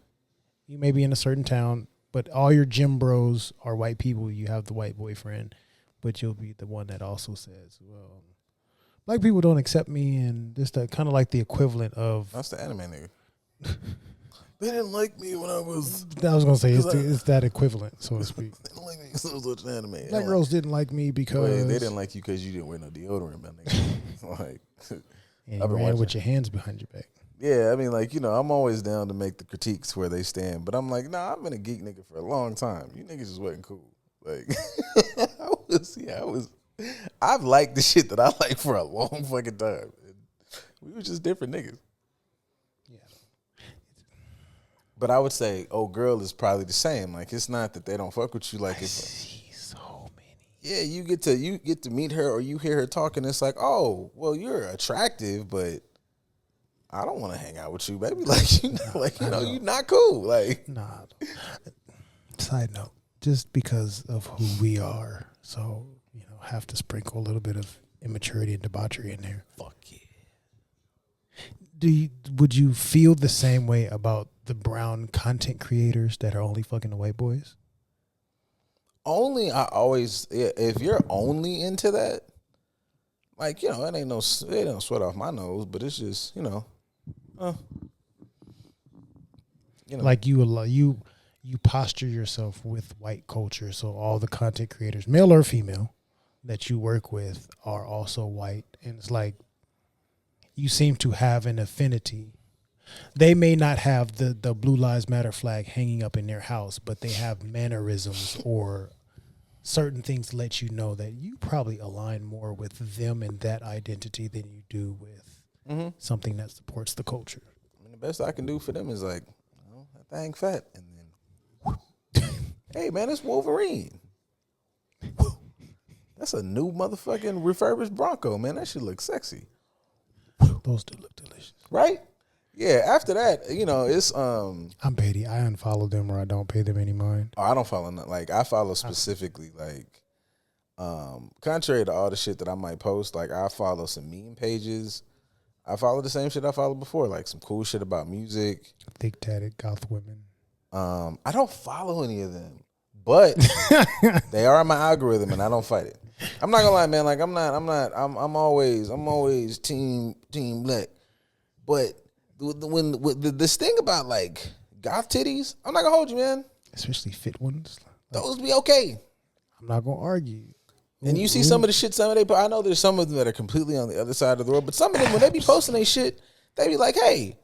may be in a certain town, but all your gym bros are white people. You have the white boyfriend, but you'll be the one that also says, well, black people don't accept me, and just kind of like the equivalent of. That's the anime nigga. They didn't like me when I was. I was gonna say it's that equivalent, so to speak. They didn't like me because I was watching anime. Black girls didn't like me because they didn't like you because you didn't wear no deodorant, man. Like, and you ran with your hands behind your back. Yeah, I mean, like, I'm always down to make the critiques where they stand, but I'm like, nah, I've been a geek nigga for a long time. You niggas just wasn't cool. Like, I've liked the shit that I like for a long fucking time. We were just different niggas. Yeah. But I would say, old girl is probably the same. Like, it's not that they don't fuck with you. Like, see so many. Yeah, you get to meet her or you hear her talking. It's like, oh, well, you're attractive, but I don't want to hang out with you, baby. Like, you're not cool. Like, nah. Side note, just because of who we are, so have to sprinkle a little bit of immaturity and debauchery in there. Fuck yeah. Would you feel the same way about the brown content creators that are only fucking the white boys? If you're only into that, like, it ain't no sweat off my nose, but it's just, like you posture yourself with white culture, so all the content creators, male or female, that you work with are also white, and it's like you seem to have an affinity. They may not have the Blue Lives Matter flag hanging up in their house, but they have mannerisms or certain things to let you know that you probably align more with them and that identity than you do with something that supports the culture. I mean, the best I can do for them is like, that thing fat, and then, hey man, it's Wolverine. That's a new motherfucking refurbished Bronco, man. That shit looks sexy. Those do look delicious, right? Yeah. After that, it's I'm petty. I unfollow them or I don't pay them any mind. Oh, I don't follow nothing. Like, I follow specifically contrary to all the shit that I might post. Like, I follow some meme pages. I follow the same shit I followed before, like some cool shit about music. Thick tatted goth women. I don't follow any of them, but they are in my algorithm, and I don't fight it. I'm not gonna lie, man. Like, I'm always team black. But when this thing about like goth titties, I'm not gonna hold you, man. Especially fit ones. Those be okay. I'm not gonna argue. And you see some of the shit I know there's some of them that are completely on the other side of the world, but some of them, when they be posting their shit, they be like, hey,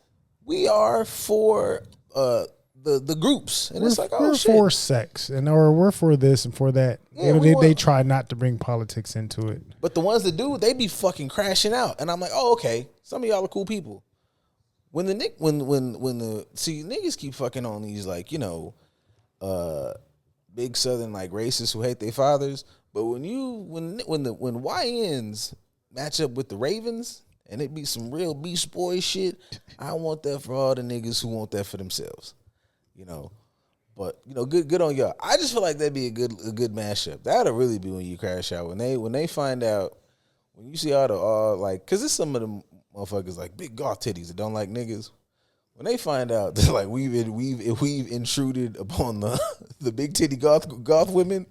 we are for the groups. And it's like, oh, we're shit. for sex, or we're for this and for that. Yeah, they try not to bring politics into it. But the ones that do, they be fucking crashing out. And I'm like, oh, okay. Some of y'all are cool people. When niggas keep fucking on these, like, big Southern, like, racists who hate their fathers. But when YNs match up with the Ravens and it be some real Beast Boy shit, I want that for all the niggas who want that for themselves. But good on y'all. I just feel like that'd be a good mashup. That'll really be when you crash out. When they find out, when you see all like, cause it's some of them motherfuckers like big goth titties that don't like niggas. When they find out that like we've intruded upon the big titty goth women.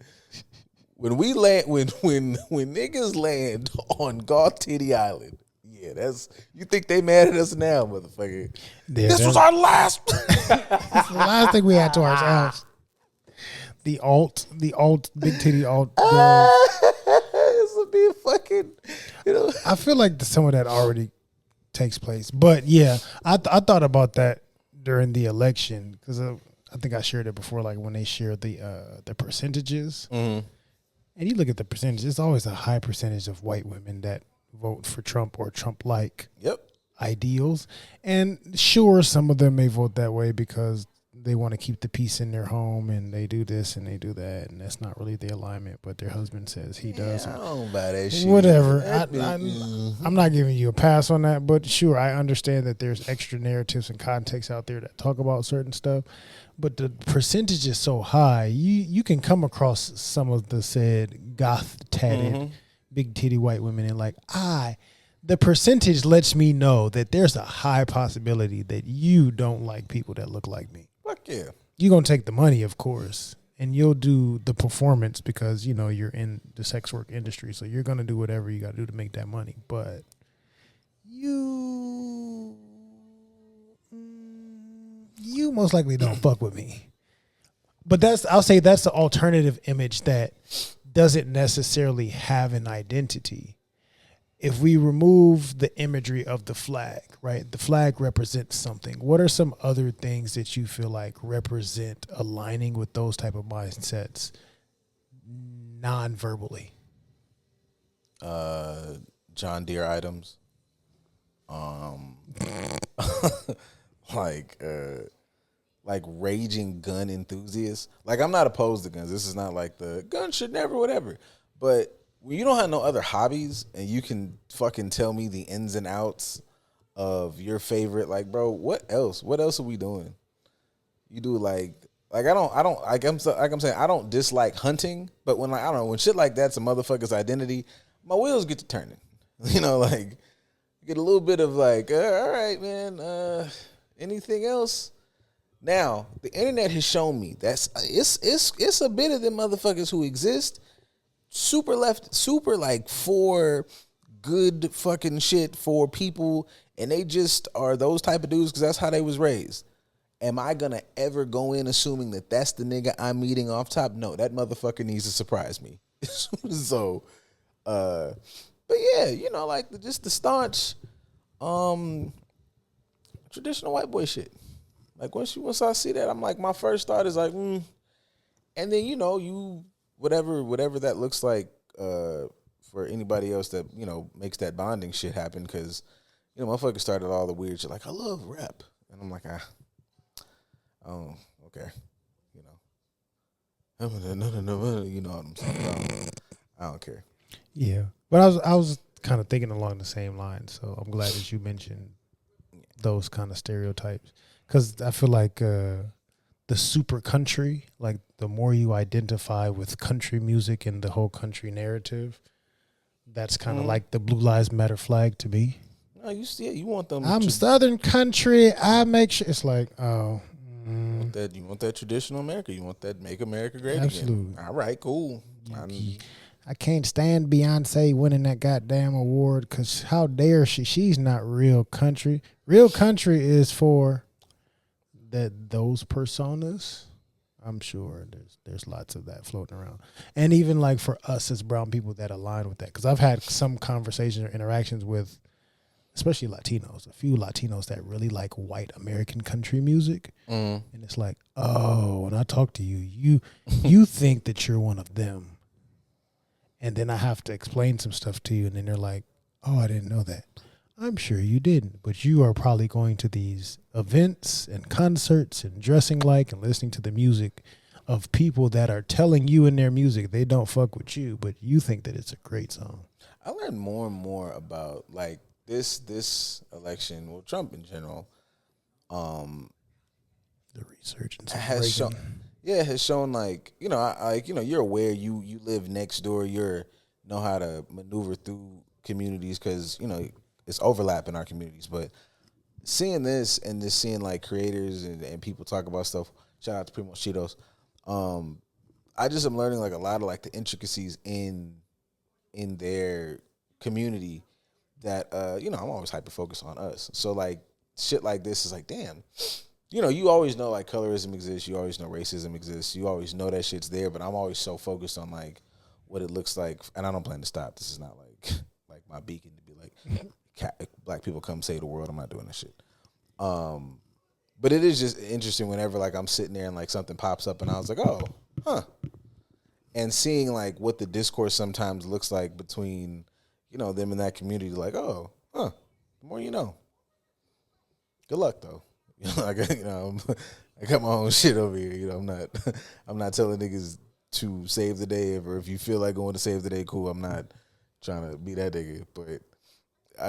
When we land, when niggas land on Goth Titty Island, yeah, you think they mad at us now, motherfucker? Yeah, this was our last. This is the last thing we had to ourselves. The alt, big titty alt. This would be a fucking, I feel like some of that already takes place, but yeah, I thought about that during the election because I I think I shared it before, like when they share the percentages. Mm-hmm. And you look at the percentage, it's always a high percentage of white women that vote for Trump or Trump-like Yep. ideals. And sure, some of them may vote that way because they want to keep the peace in their home and they do this and they do that. And that's not really their alignment, but their husband says he does. I don't buy that shit. Whatever. I'm not giving you a pass on that, but sure, I understand that there's extra narratives and context out there that talk about certain stuff. But the percentage is so high, you can come across some of the said goth tatted, big titty white women and like, the percentage lets me know that there's a high possibility that you don't like people that look like me. Fuck yeah. You're going to take the money, of course, and you'll do the performance because, you're in the sex work industry. So you're going to do whatever you got to do to make that money. But you most likely don't fuck with me. But I'll say that's the alternative image that doesn't necessarily have an identity. If we remove the imagery of the flag, right? The flag represents something. What are some other things that you feel like represent aligning with those type of mindsets non-verbally? John Deere items. Like raging gun enthusiasts. Like, I'm not opposed to guns. This is not like the gun should never, whatever. But when you don't have no other hobbies and you can fucking tell me the ins and outs of your favorite, like, bro, what else? What else are we doing? You do like I'm saying, I don't dislike hunting, but when when shit like that's a motherfucker's identity, my wheels get to turning. Like, get a little bit of like, all right, man, anything else? Now, the internet has shown me it's a bit of them motherfuckers who exist, super left, super like for good fucking shit for people, and they just are those type of dudes because that's how they was raised. Am I gonna ever go in assuming that that's the nigga I'm meeting off top? No, that motherfucker needs to surprise me. So, but yeah, like just the staunch, traditional white boy shit. Like once I see that, I'm like, my first thought is like, and then you whatever that looks like for anybody else that makes that bonding shit happen, because motherfuckers started all the weird shit like, I love rap, and I'm like, oh, okay, you know what I'm saying? I don't care. Yeah, but I was kind of thinking along the same lines, so I'm glad that you mentioned those kind of stereotypes. Because I feel like the super country, like the more you identify with country music and the whole country narrative, that's kind of like the Blue Lives Matter flag to me. No, you want them. I'm Southern country. I make sure it's like, oh. You want that traditional America. You want that make America great Absolutely. Again. All right, cool. I can't stand Beyonce winning that goddamn award because how dare she? She's not real country. Real country is for those personas. I'm sure there's lots of that floating around, and even like for us as brown people that align with that, because I've had some conversations or interactions with, especially Latinos, a few Latinos that really like white American country music, and it's like, oh, when I talk to you, you think that you're one of them, and then I have to explain some stuff to you, and then they're like, oh, I didn't know that. I'm sure you didn't, but you are probably going to these events and concerts and dressing like and listening to the music of people that are telling you in their music they don't fuck with you, but you think that it's a great song. I learned more and more about like this election, well, Trump in general. The resurgence has shown like you're aware you live next door, know how to maneuver through communities because it's overlap in our communities, but seeing this and just seeing like creators and people talk about stuff. Shout out to Primo Cheetos. I just am learning like a lot of like the intricacies in their community that I'm always hyper focused on us. So like shit like this is like, damn. You always know like colorism exists. You always know racism exists. You always know that shit's there. But I'm always so focused on like what it looks like, and I don't plan to stop. This is not like my beacon to be like. Black people come save the world. I'm not doing this shit. But it is just interesting whenever like I'm sitting there and like something pops up and I was like, oh, huh. And seeing like what the discourse sometimes looks like between, you know, them in that community, like, oh, huh, the more you know. Good luck though. You know, I got my own shit over here. You know, I'm not telling niggas to save the day, or if you feel like going to save the day, cool. I'm not trying to be that nigga, but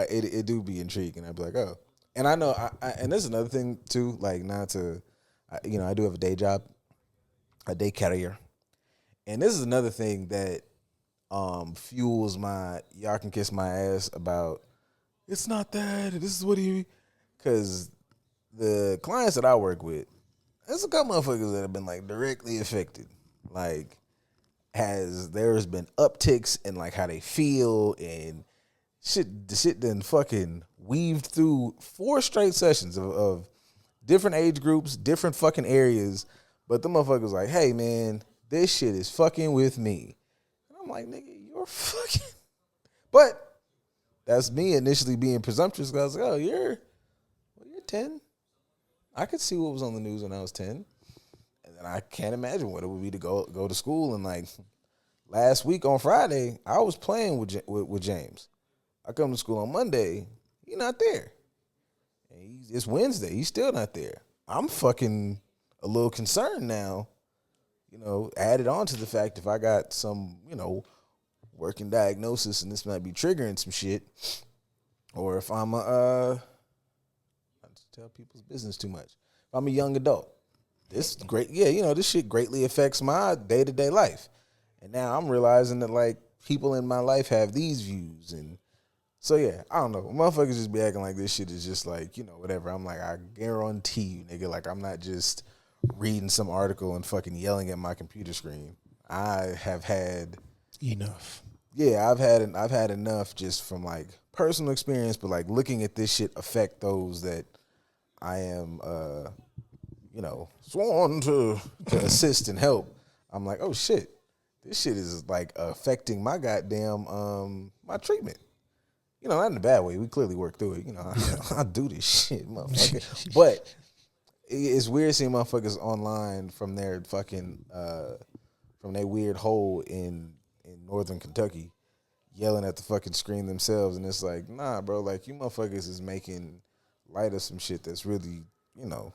it do be intriguing. I'd be like, oh, and I know, and this is another thing too. Like, not to, you know, I do have a day job, a day carrier, and this is another thing that fuels my y'all can kiss my ass about. It's not that. This is what because the clients that I work with, there's a couple motherfuckers that have been like directly affected. Like, there's been upticks in like how they feel and shit. The shit done fucking weaved through 4 straight sessions of different age groups, different fucking areas. But the motherfuckers like, hey man, this shit is fucking with me. And I'm like, nigga, you're fucking. But that's me initially being presumptuous because I was like, oh, you're 10. I could see what was on the news when I was 10. And then I can't imagine what it would be to go to school. And like last week on Friday, I was playing with James. I come to school on Monday, he's not there. And it's Wednesday, he's still not there. I'm fucking a little concerned now, you know, added on to the fact if I got some, you know, working diagnosis and this might be triggering some shit, or if I'm not to tell people's business too much. If I'm a young adult, this shit greatly affects my day-to-day life. And now I'm realizing that like people in my life have these views, and so yeah, I don't know. Motherfuckers just be acting like this shit is just like, you know, whatever. I'm like, I guarantee you, nigga, like I'm not just reading some article and fucking yelling at my computer screen. I have had enough. Yeah, I've had enough just from like personal experience, but like looking at this shit affect those that I am you know, sworn to assist and help. I'm like, oh shit, this shit is like affecting my goddamn my treatment. You know, not in a bad way. We clearly work through it. You know, I do this shit, motherfucker. But it's weird seeing motherfuckers online from their fucking from their weird hole in northern Kentucky yelling at the fucking screen themselves, and it's like, nah, bro, like you motherfuckers is making light of some shit that's really, you know,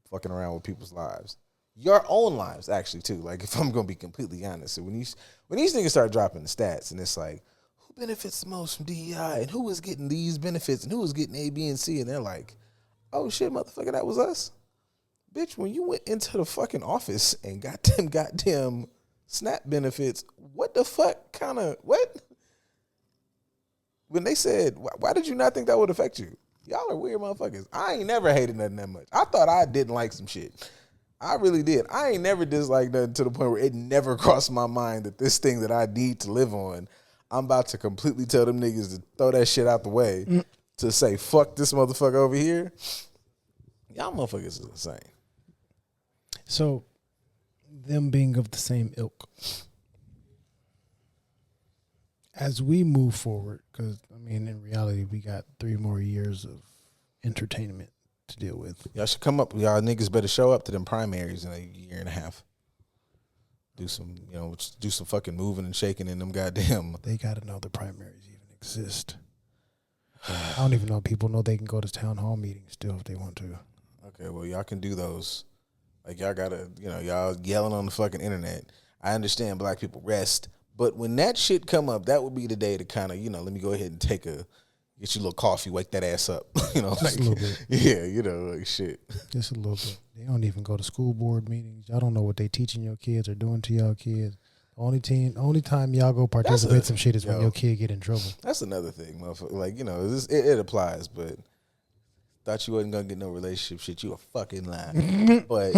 fucking around with people's lives. Your own lives, actually, too. Like, if I'm gonna be completely honest, so when these niggas start dropping the stats, and it's like, who benefits the most from DEI, and who is getting these benefits, and who is getting A, B, and C, and they're like, oh shit, motherfucker, that was us, bitch. When you went into the fucking office and got them goddamn SNAP benefits, what the fuck kind of what? When they said, why did you not think that would affect you? Y'all are weird motherfuckers. I ain't never hated nothing that much. I thought I didn't like some shit. I really did. I ain't never disliked nothing to the point where it never crossed my mind that this thing that I need to live on, I'm about to completely tell them niggas to throw that shit out the way to say, fuck this motherfucker over here. Y'all motherfuckers is insane. So, them being of the same ilk, as we move forward, because, I mean, in reality, we got 3 more years of entertainment to deal with. Y'all should come up. Y'all niggas better show up to them primaries in a year and a half. Do some, you know, do some fucking moving and shaking in them goddamn. They got to know the primaries even exist. I don't even know if people know they can go to town hall meetings still if they want to. Okay, well, y'all can do those. Like, y'all gotta, you know, y'all yelling on the fucking internet. I understand black people rest, but when that shit come up, that would be the day to kind of, you know, let me go ahead and get you a little coffee, wake that ass up. You know, just like, a little bit. Yeah, you know, like shit. Just a little bit. They don't even go to school board meetings. Y'all don't know what they teaching your kids or doing to y'all kids. The only time y'all go participate in some shit is when your kid get in trouble. That's another thing, motherfucker. Like, you know, it applies, but thought you wasn't gonna get no relationship shit. You a fucking lie. But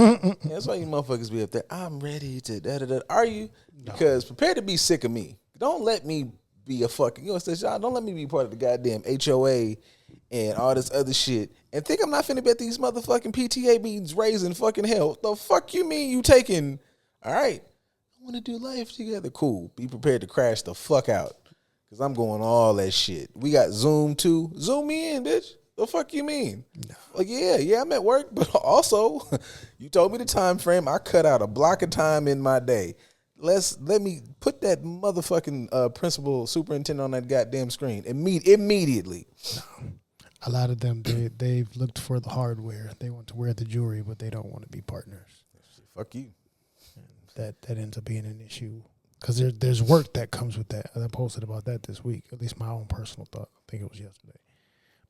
that's why you motherfuckers be up there. I'm ready to da-da-da. Are you? No. Because prepare to be sick of me. Don't let me be a fucking, you know, don't let me be part of the goddamn HOA and all this other shit and think I'm not finna be at these motherfucking PTA meetings raising fucking hell. The fuck you mean you taking? All right, I want to do life together. Cool. Be prepared to crash the fuck out because I'm going all that shit. We got Zoom too. Zoom me in, bitch. The fuck you mean? No. Like, yeah, I'm at work, but also, you told me the time frame. I cut out a block of time in my day. Let me put that motherfucking principal superintendent on that goddamn screen immediately. No. A lot of them, they've looked for the hardware. They want to wear the jewelry, but they don't want to be partners. Fuck you. And that ends up being an issue because there's work that comes with that. I posted about that this week. At least my own personal thought. I think it was yesterday.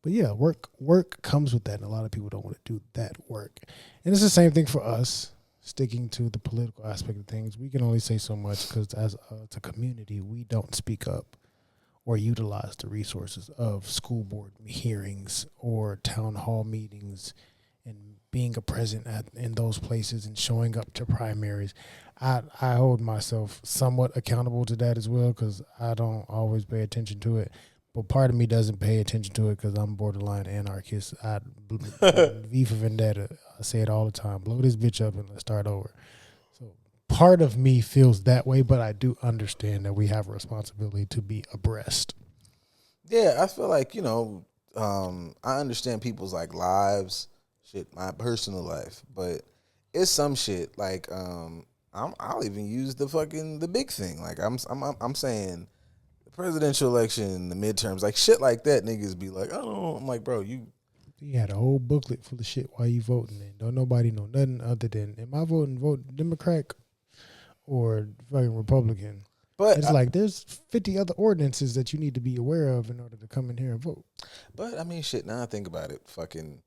But yeah, work comes with that, and a lot of people don't want to do that work. And it's the same thing for us. Sticking to the political aspect of things, we can only say so much because as a community, we don't speak up or utilize the resources of school board hearings or town hall meetings and being a present in those places and showing up to primaries. I hold myself somewhat accountable to that as well because I don't always pay attention to it. But part of me doesn't pay attention to it because I'm borderline anarchist. V for Vendetta, I say it all the time. Blow this bitch up and let's start over. So part of me feels that way, but I do understand that we have a responsibility to be abreast. Yeah, I feel like, I understand people's like lives, shit, my personal life, but it's some shit like I'll even use the big thing. Like I'm saying presidential election, the midterms, like shit like that, niggas be like, oh, I'm like, bro, you had a whole booklet full of shit while you voting, and don't nobody know nothing other than, am I vote Democrat or fucking Republican? But it's like there's 50 other ordinances that you need to be aware of in order to come in here and vote. But I mean, shit. Now I think about it, fucking,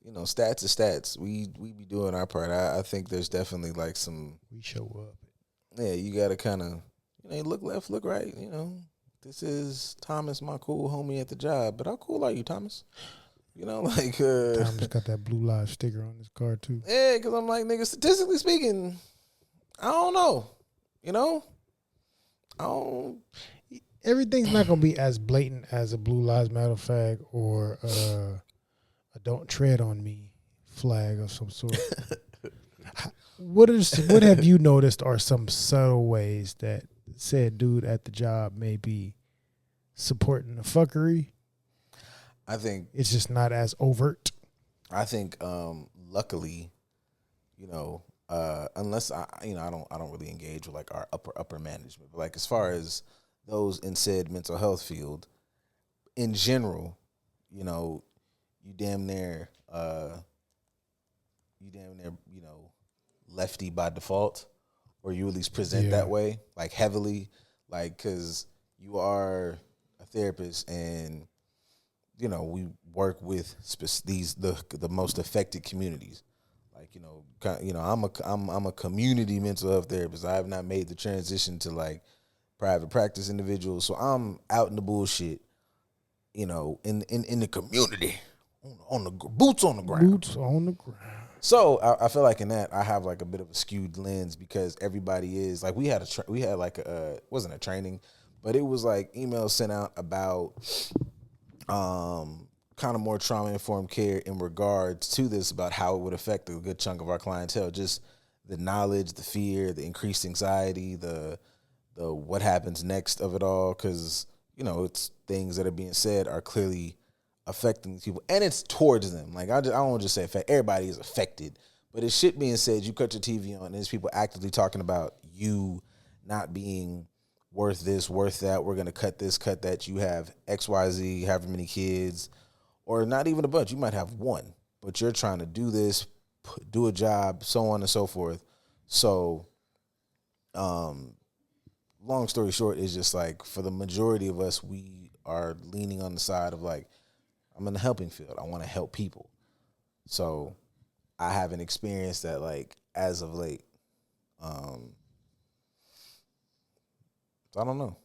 stats is stats. We be doing our part. I think there's definitely like some. We show up. Yeah, you gotta kind of. Look left, look right. This is Thomas, my cool homie at the job. But how cool are you, Thomas? Thomas got that Blue Lives sticker on his car too. Yeah, because I'm like, nigga, statistically speaking, I don't know. I don't. Everything's not gonna be as blatant as a Blue Lives Matter flag or a "Don't Tread on Me" flag of some sort. What have you noticed are some subtle ways that said dude at the job may be supporting the fuckery? I think it's just not as overt. I think luckily, unless I don't really engage with like our upper management, but like as far as those in said mental health field in general, you damn near lefty by default, or you at least present that way, like heavily, like because you are a therapist and we work with the most affected communities. Like I'm a community mental health therapist. I have not made the transition to like private practice individuals, so I'm out in the bullshit. In the community, on the boots on the ground. Boots on the ground. So I feel like in that I have like a bit of a skewed lens because everybody is like we had wasn't a training, but it was like emails sent out about kind of more trauma informed care in regards to this, about how it would affect a good chunk of our clientele, just the knowledge, the fear, the increased anxiety, the what happens next of it all, because it's things that are being said are clearly affecting these people, and it's towards them. Like I don't want to just say affect, everybody is affected, but it's shit being said. You cut your TV on, and there's people actively talking about you not being worth this, worth that. We're gonna cut this, cut that. You have XYZ, however many kids, or not even a bunch. You might have one, but you're trying to do this, do a job, so on and so forth. So, long story short, is just like for the majority of us, we are leaning on the side of like, I'm in the helping field. I want to help people. So I haven't experienced that like as of late. So I don't know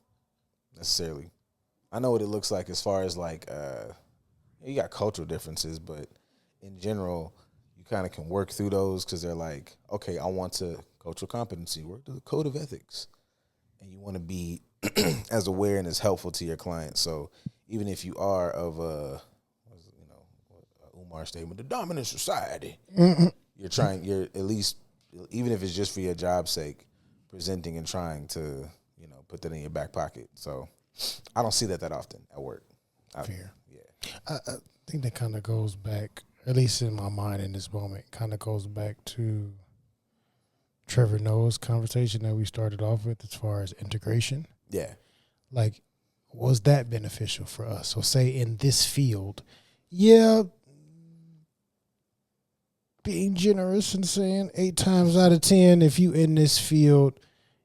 necessarily. I know what it looks like as far as like you got cultural differences, but in general, you kind of can work through those because they're like, okay, I want to cultural competency, work to the code of ethics, and you want to be as aware and as helpful to your clients. So even if you are of a Umar statement, the dominant society, you're at least, even if it's just for your job's sake, presenting and trying to, put that in your back pocket. So I don't see that often at work. Fair. Yeah. I think that kind of goes back, at least in my mind in this moment, kind of goes back to Trevor Noah's conversation that we started off with as far as integration. Yeah. Like, was that beneficial for us? So say in this field, yeah, being generous and saying 8 times out of 10, if you in this field,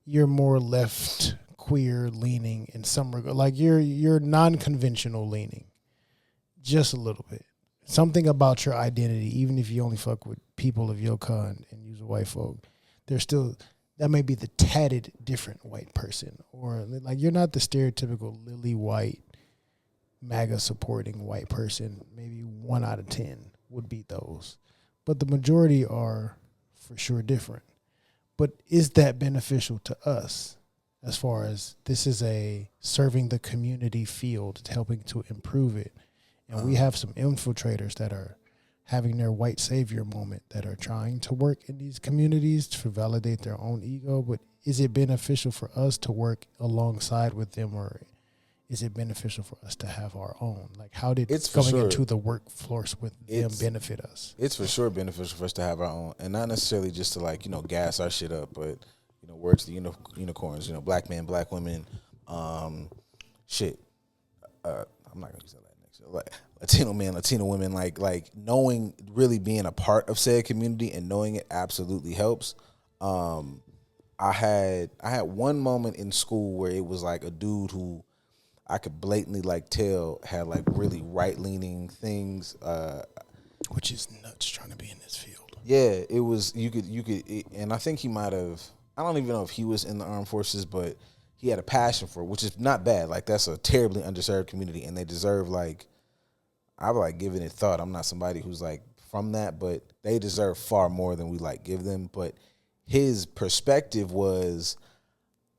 you're more left queer leaning in some regard. Like you're non-conventional leaning just a little bit. Something about your identity, even if you only fuck with people of your kind and use a white folk, there's still, that may be the tatted different white person. Or like you're not the stereotypical lily white, MAGA supporting white person. Maybe 1 out of 10 would be those. But the majority are for sure different. But is that beneficial to us as far as this is a serving the community field, helping to improve it? And we have some infiltrators that are having their white savior moment that are trying to work in these communities to validate their own ego. But is it beneficial for us to work alongside with them, or is it beneficial for us to have our own? Like, how did going into the workforce with them benefit us? It's for sure beneficial for us to have our own, and not necessarily just to like, gas our shit up, but words to the unicorns, black men, black women, shit. I'm not gonna use that next. Like Latino men, Latino women, like knowing, really being a part of said community and knowing it absolutely helps. I had one moment in school where it was like a dude who I could blatantly like tell had like really right leaning things, which is nuts trying to be in this field. Yeah, it was. You could, and I think he might have. I don't even know if he was in the armed forces, but he had a passion for it, which is not bad. Like that's a terribly underserved community, and they deserve like. I've like given it thought. I'm not somebody who's like from that, but they deserve far more than we like give them. But his perspective was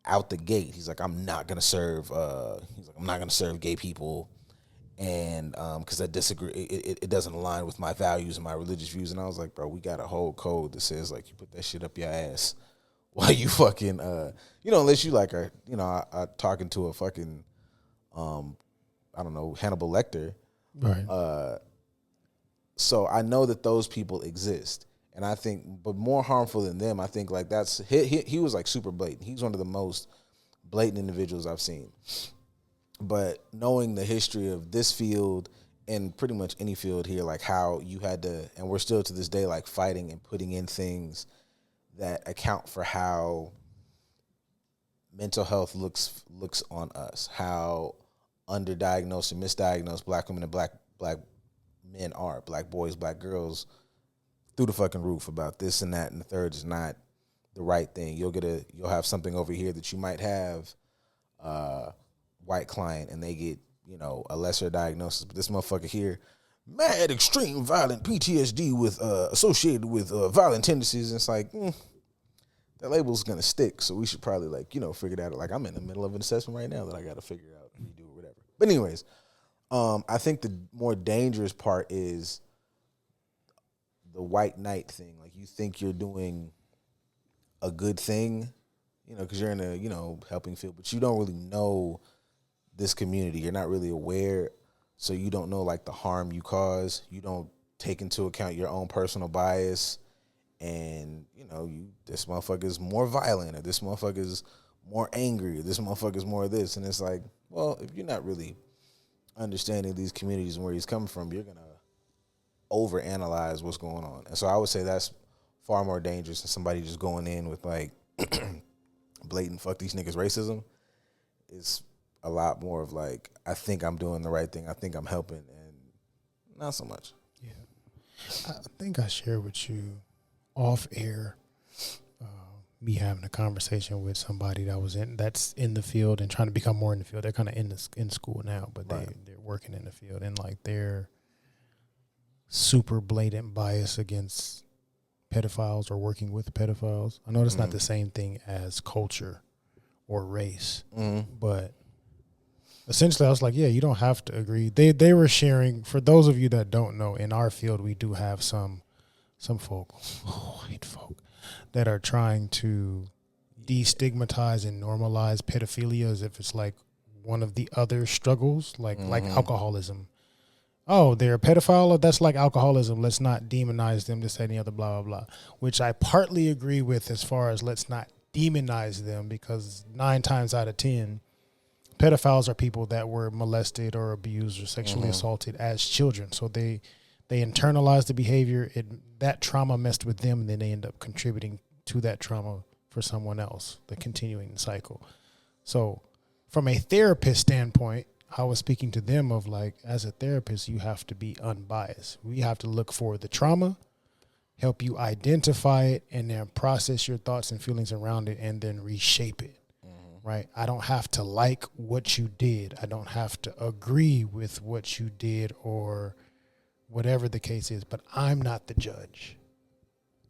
out the gate. He's like, I'm not gonna serve. I'm not gonna serve gay people, and because I disagree, it doesn't align with my values and my religious views. And I was like, bro, we got a whole code that says like you put that shit up your ass while you fucking unless you like are talking to a fucking I don't know, Hannibal Lecter. Right. So I know that those people exist, and I think, but more harmful than them, I think like that's he was like super blatant. He's one of the most blatant individuals I've seen. But knowing the history of this field and pretty much any field here, like how you had to, and we're still to this day like fighting and putting in things that account for how mental health looks on us, how underdiagnosed and misdiagnosed black women and black men are, black boys, black girls, through the fucking roof about this and that and the third is not the right thing. You'll have something over here that you might have white client and they get, a lesser diagnosis, but this motherfucker here, mad extreme violent PTSD with associated with violent tendencies, and it's like that label's gonna stick, so we should probably like figure that out. Like I'm in the middle of an assessment right now that I gotta figure out and do or whatever. But anyways, I think the more dangerous part is the white knight thing. Like you think you're doing a good thing, because you're in a helping field, but you don't really know this community. You're not really aware, so you don't know like the harm you cause. You don't take into account your own personal bias, and this motherfucker's more violent, or this motherfucker's more angry, or this motherfucker's more of this, and it's like, well, if you're not really understanding these communities and where he's coming from, you're gonna overanalyze what's going on. And so I would say that's far more dangerous than somebody just going in with like blatant fuck these niggas racism. It's a lot more of like, I think I'm doing the right thing, I think I'm helping, and not so much. Yeah, I think I shared with you off air me having a conversation with somebody that's in the field and trying to become more in the field. They're kind of in school now, but they're working in the field, and like they're super blatant bias against pedophiles or working with pedophiles. I know that's not the same thing as culture or race, but essentially I was like, yeah, you don't have to agree. They were sharing, for those of you that don't know, in our field we do have some folk, white folk, that are trying to destigmatize and normalize pedophilia as if it's like one of the other struggles, like alcoholism. oh, they're a pedophile, or that's like alcoholism. Let's not demonize them, this, any other, blah, blah, blah. Which I partly agree with as far as let's not demonize them, because 9 times out of 10, pedophiles are people that were molested or abused or sexually assaulted as children. So they internalize the behavior. That trauma messed with them, and then they end up contributing to that trauma for someone else, the continuing cycle. So from a therapist standpoint, I was speaking to them of like, as a therapist, you have to be unbiased. We have to look for the trauma, help you identify it, and then process your thoughts and feelings around it, and then reshape it. Right? I don't have to like what you did. I don't have to agree with what you did or whatever the case is, but I'm not the judge.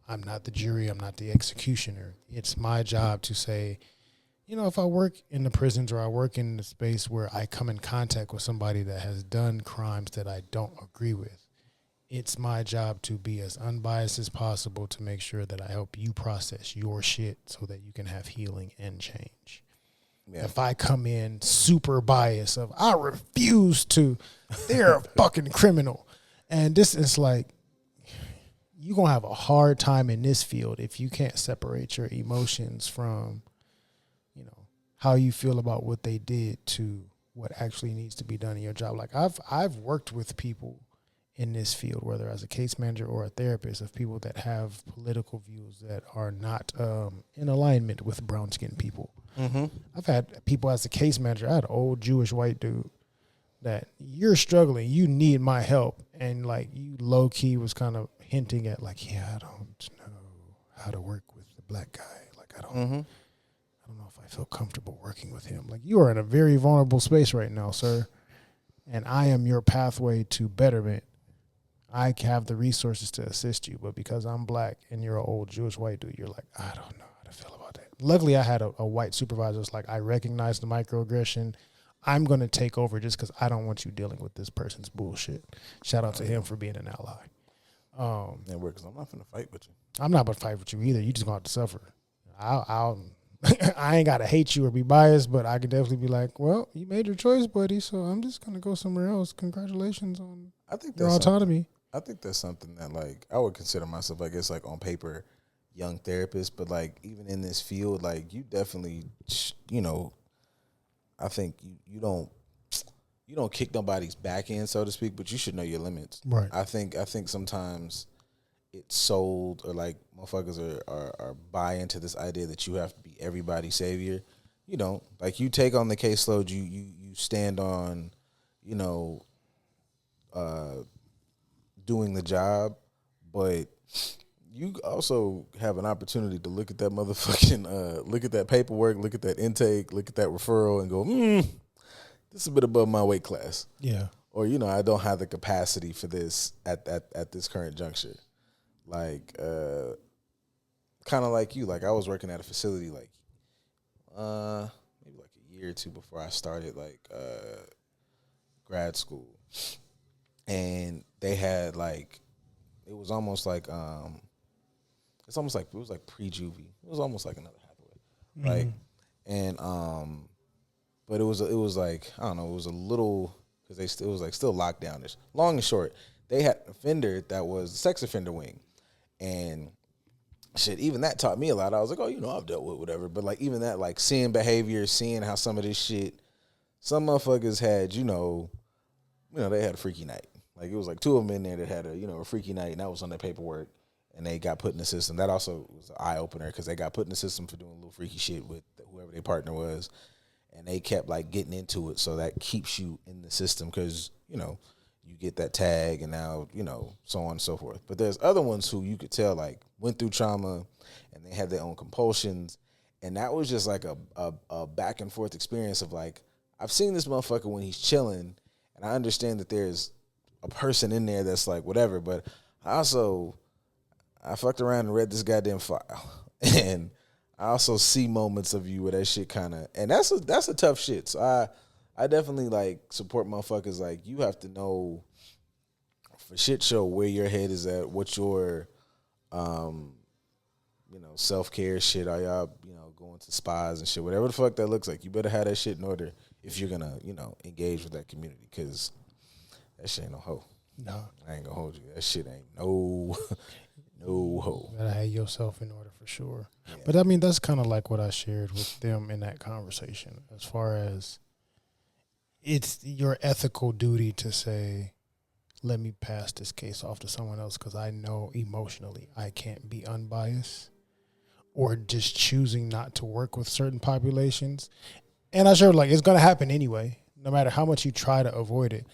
I'm not the jury. I'm not the executioner. It's my job to say, you know, if I work in the prisons or I work in the space where I come in contact with somebody that has done crimes that I don't agree with, it's my job to be as unbiased as possible to make sure that I help you process your shit so that you can have healing and change. Yeah. If I come in super biased of, I refuse to, they're a fucking criminal. And this is like, you're going to have a hard time in this field if you can't separate your emotions from, you know, how you feel about what they did to what actually needs to be done in your job. Like I've worked with people in this field, whether as a case manager or a therapist, of people that have political views that are not in alignment with brown-skinned people. Mm-hmm. I've had people as a case manager. I had an old Jewish white dude that, you're struggling, you need my help. And like, you low key was kind of hinting at like, yeah, I don't know how to work with the black guy. Like, I don't know if I feel comfortable working with him. Like, you are in a very vulnerable space right now, sir. And I am your pathway to betterment. I have the resources to assist you, but because I'm black and you're an old Jewish white dude, you're like, I don't know how to feel about that. Luckily, I had a white supervisor that's like, I recognize the microaggression. I'm going to take over just because I don't want you dealing with this person's bullshit. Shout out to him for being an ally. Because I'm not going to fight with you. I'm not going to fight with you either. You just going to have to suffer. I'll I ain't got to hate you or be biased, but I could definitely be like, well, you made your choice, buddy, so I'm just going to go somewhere else. Congratulations on your autonomy. I think that's something that, like, I would consider myself, I guess, like, on paper, young therapist, but, like, even in this field, like, you definitely, you know, I think you don't kick nobody's back end, so to speak, but you should know your limits. Right. I think sometimes it's sold, or like motherfuckers are buy into this idea that you have to be everybody's savior. You don't. Like, you take on the caseload, you stand on, you know, doing the job, but you also have an opportunity to look at that motherfucking, look at that paperwork, look at that intake, look at that referral, and go, this is a bit above my weight class. Yeah. Or, you know, I don't have the capacity for this at this current juncture. Like, kind of like you. Like, I was working at a facility, like, maybe like a year or two before I started, like, grad school. And they had, like, it was almost like, it was like pre-juvie. It was almost like another Hathaway. Like, and, but it was like, I don't know, it was a little, because it was like still lockdownish. Long and short, they had an offender that was the sex offender wing. And shit, even that taught me a lot. I was like, oh, you know, I've dealt with whatever. But like, even that, like, seeing behavior, seeing how some of this shit, some motherfuckers had, you know, they had a freaky night. Like, it was like 2 of them in there that had a freaky night, and that was on their paperwork, and they got put in the system. That also was an eye opener, because they got put in the system for doing a little freaky shit with whoever their partner was, and they kept like getting into it. So that keeps you in the system, because, you know, you get that tag, and now, you know, so on and so forth. But there's other ones who you could tell, like, went through trauma, and they had their own compulsions, and that was just like a back and forth experience of, like, I've seen this motherfucker when he's chilling, and I understand that there's a person in there that's like whatever, but I fucked around and read this goddamn file, and I also see moments of you where that shit kind of, and that's a tough shit. So I definitely, like, support motherfuckers. Like, you have to know for shit show where your head is at, what your, you know, self-care shit. Are y'all, you know, going to spas and shit, whatever the fuck that looks like. You better have that shit in order if you're gonna, you know, engage with that community, because That shit ain't no hoe. No. I ain't gonna hold you. That shit ain't no no hoe. You gotta have yourself in order for sure. Yeah. But I mean, that's kind of like what I shared with them in that conversation, as far as it's your ethical duty to say, let me pass this case off to someone else because I know emotionally I can't be unbiased, or just choosing not to work with certain populations. And I sure like it's going to happen anyway, no matter how much you try to avoid it.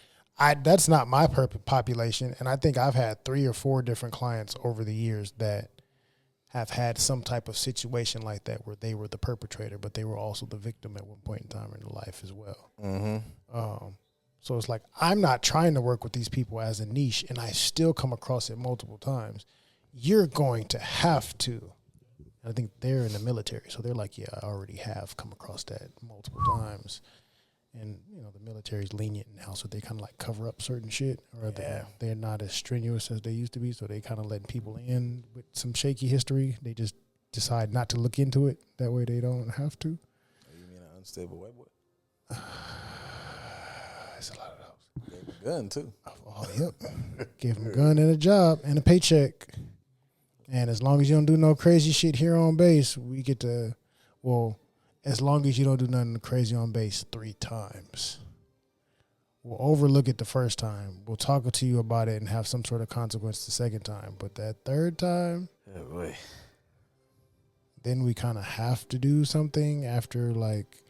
That's not my population, and I think I've had 3 or 4 different clients over the years that have had some type of situation like that where they were the perpetrator, but they were also the victim at one point in time in their life as well. Mm-hmm. So it's like I'm not trying to work with these people as a niche, and I still come across it multiple times. You're going to have to. I think they're in the military, so they're like, yeah, I already have come across that multiple times. And, you know, the military's lenient now, so they kind of like cover up certain shit, or they're not as strenuous as they used to be, so they kind of letting people in with some shaky history. They just decide not to look into it. That way they don't have to. You mean an unstable white boy? It's a lot of those. Gave him a gun, too. Oh, yep. Give him a gun and a job and a paycheck. And as long as you don't do no crazy shit here on base, we get to, well, as long as you don't do nothing crazy on base 3 times. We'll overlook it the first time. We'll talk to you about it and have some sort of consequence the second time. But that third time, Oh, boy. then we kind of have to do something after, like,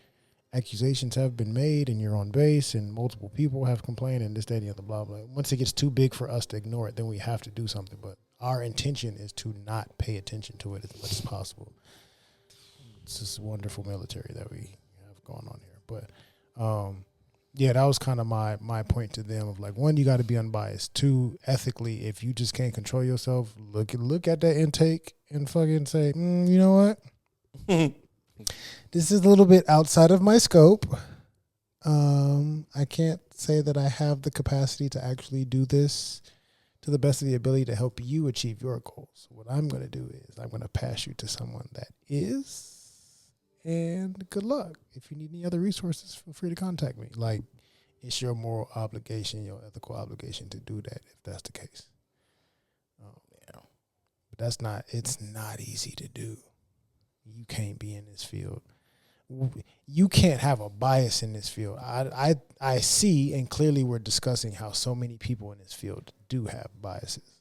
accusations have been made and you're on base and multiple people have complained and this, that, and the other, blah, blah. Once it gets too big for us to ignore it, then we have to do something. But our intention is to not pay attention to it as much as possible. It's this wonderful military that we have going on here. But, yeah, that was kind of my point to them of like, 1, you got to be unbiased. 2, ethically, if you just can't control yourself, look at that intake and fucking say, you know what? This is a little bit outside of my scope. I can't say that I have the capacity to actually do this to the best of the ability to help you achieve your goals. What I'm going to do is I'm going to pass you to someone that is. And good luck. If you need any other resources, feel free to contact me. Like, it's your moral obligation, your ethical obligation to do that if that's the case. Yeah. But it's not easy to do. You can't be in this field. You can't have a bias in this field. I see, and clearly we're discussing how so many people in this field do have biases.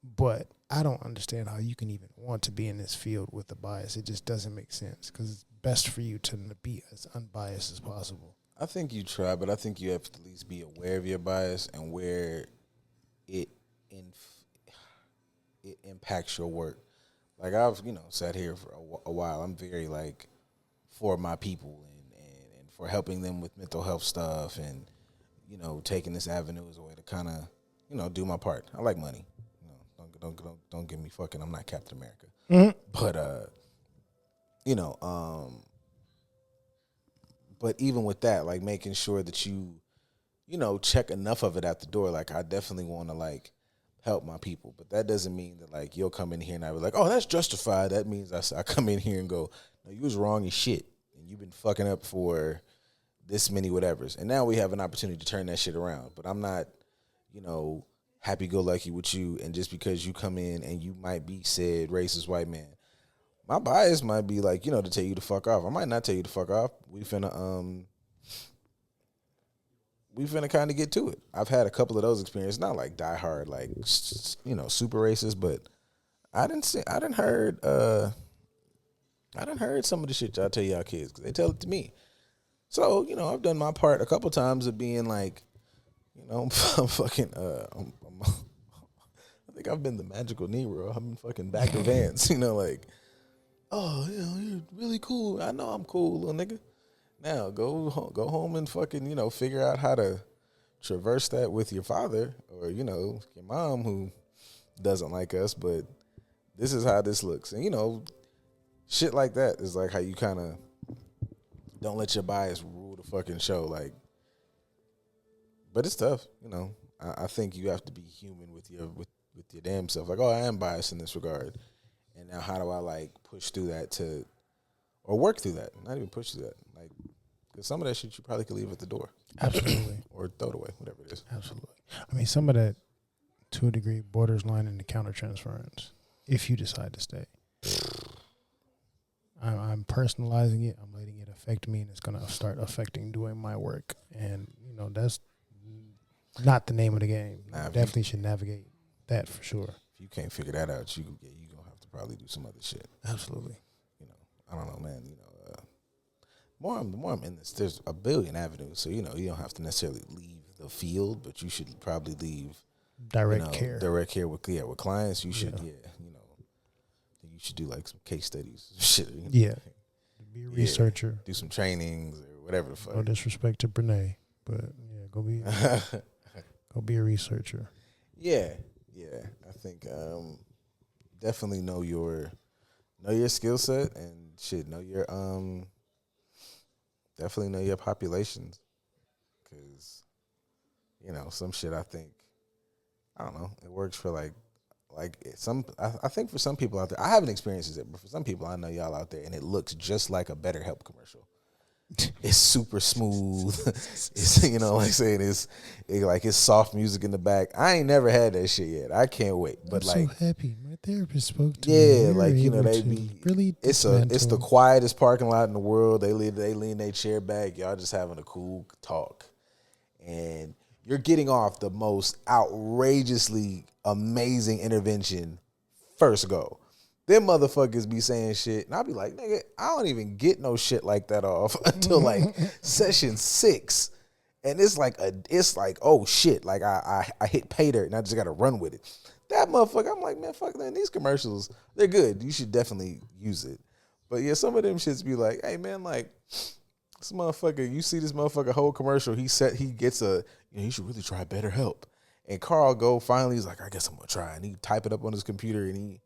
But I don't understand how you can even want to be in this field with a bias. It just doesn't make sense because it's best for you to be as unbiased as possible. I think you try, but I think you have to at least be aware of your bias and where it impacts your work. Like I've, sat here for a while. I'm very like for my people and for helping them with mental health stuff and, taking this avenue as a way to kind of, do my part. I like money. Don't get me fucking. I'm not Captain America, but but even with that, like making sure that you check enough of it at the door. Like I definitely want to like help my people, but that doesn't mean that like you'll come in here and I be like, oh, that's justified. That means I come in here and go, no, you was wrong as shit, and you've been fucking up for this many whatevers, and now we have an opportunity to turn that shit around. But I'm not, happy-go-lucky with you, and just because you come in and you might be said racist white man, my bias might be like, to tell you to fuck off. I might not tell you to fuck off. We finna kind of get to it. I've had a couple of those experiences, not like die hard, like super racist, but I didn't heard some of the shit y'all tell y'all kids because they tell it to me. So I've done my part a couple times of being like, I'm fucking I think I've been the magical Negro. I've been fucking back to Vance, like, oh, you're really cool. I know I'm cool, little nigga. Now go home and fucking, figure out how to traverse that with your father or, your mom who doesn't like us, but this is how this looks. And, shit like that is like how you kind of don't let your bias rule the fucking show. Like, but it's tough, I think you have to be human with your damn self. Like, oh, I am biased in this regard. And now how do I like push through that or work through that? Not even push through that. Like, Because some of that shit you probably could leave at the door. Absolutely. Or throw it away, whatever it is. Absolutely. I mean, some of that, to a degree, borders line into countertransference if you decide to stay. I'm personalizing it. I'm letting it affect me, and it's going to start affecting doing my work. And, that's not the name of the game. Definitely should navigate that for sure. If you can't figure that out, you're going to have to probably do some other shit. Absolutely. I don't know, man. The more I'm in this, there's a billion avenues. So, you don't have to necessarily leave the field, but you should probably leave direct care. Direct care with clients. You should, you should do like some case studies. Shit. Yeah. Be a researcher. Do some trainings or whatever the fuck. No disrespect to Brene, but yeah, go be a researcher. Yeah. I think definitely know your skill set and shit. Know your definitely know your populations, because some shit I think I don't know, it works for like some. I think for some people out there, I haven't experienced it, but for some people I know y'all out there, and it looks just like a BetterHelp commercial. It's super smooth. It's it's soft music in the back. I ain't never had that shit yet. I can't wait. But I'm so happy my therapist spoke to me. Yeah, they be really. It's the quietest parking lot in the world. They lean their chair back. Y'all just having a cool talk, and you're getting off the most outrageously amazing intervention first go. Them motherfuckers be saying shit, and I'll be like, nigga, I don't even get no shit like that off until like session 6, and it's like oh shit, like I hit pay dirt and I just got to run with it. That motherfucker, I'm like, man, fuck, man, these commercials, they're good. You should definitely use it. But yeah, some of them shits be like, hey man, like this motherfucker, you see this motherfucker whole commercial, he gets you should really try BetterHelp, and Carl finally he's like, I guess I'm gonna try, and he type it up on his computer, and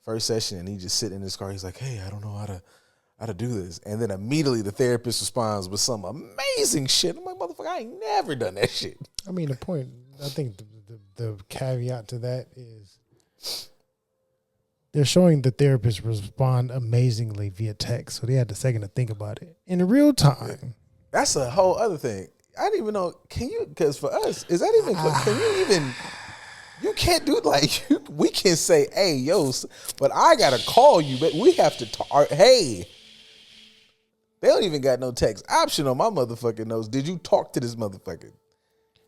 first session, and he just sitting in his car. He's like, hey, I don't know how to do this. And then immediately the therapist responds with some amazing shit. I'm like, motherfucker, I ain't never done that shit. I mean, I think the caveat to that is they're showing the therapist respond amazingly via text. So they had a second to think about it. In real time. That's a whole other thing. I didn't even know, because for us, is that even, can you even... You can't do it like we can say, hey, yo, but I got to call you. But we have to talk. Hey, they don't even got no text option on my motherfucking nose. Did you talk to this motherfucker?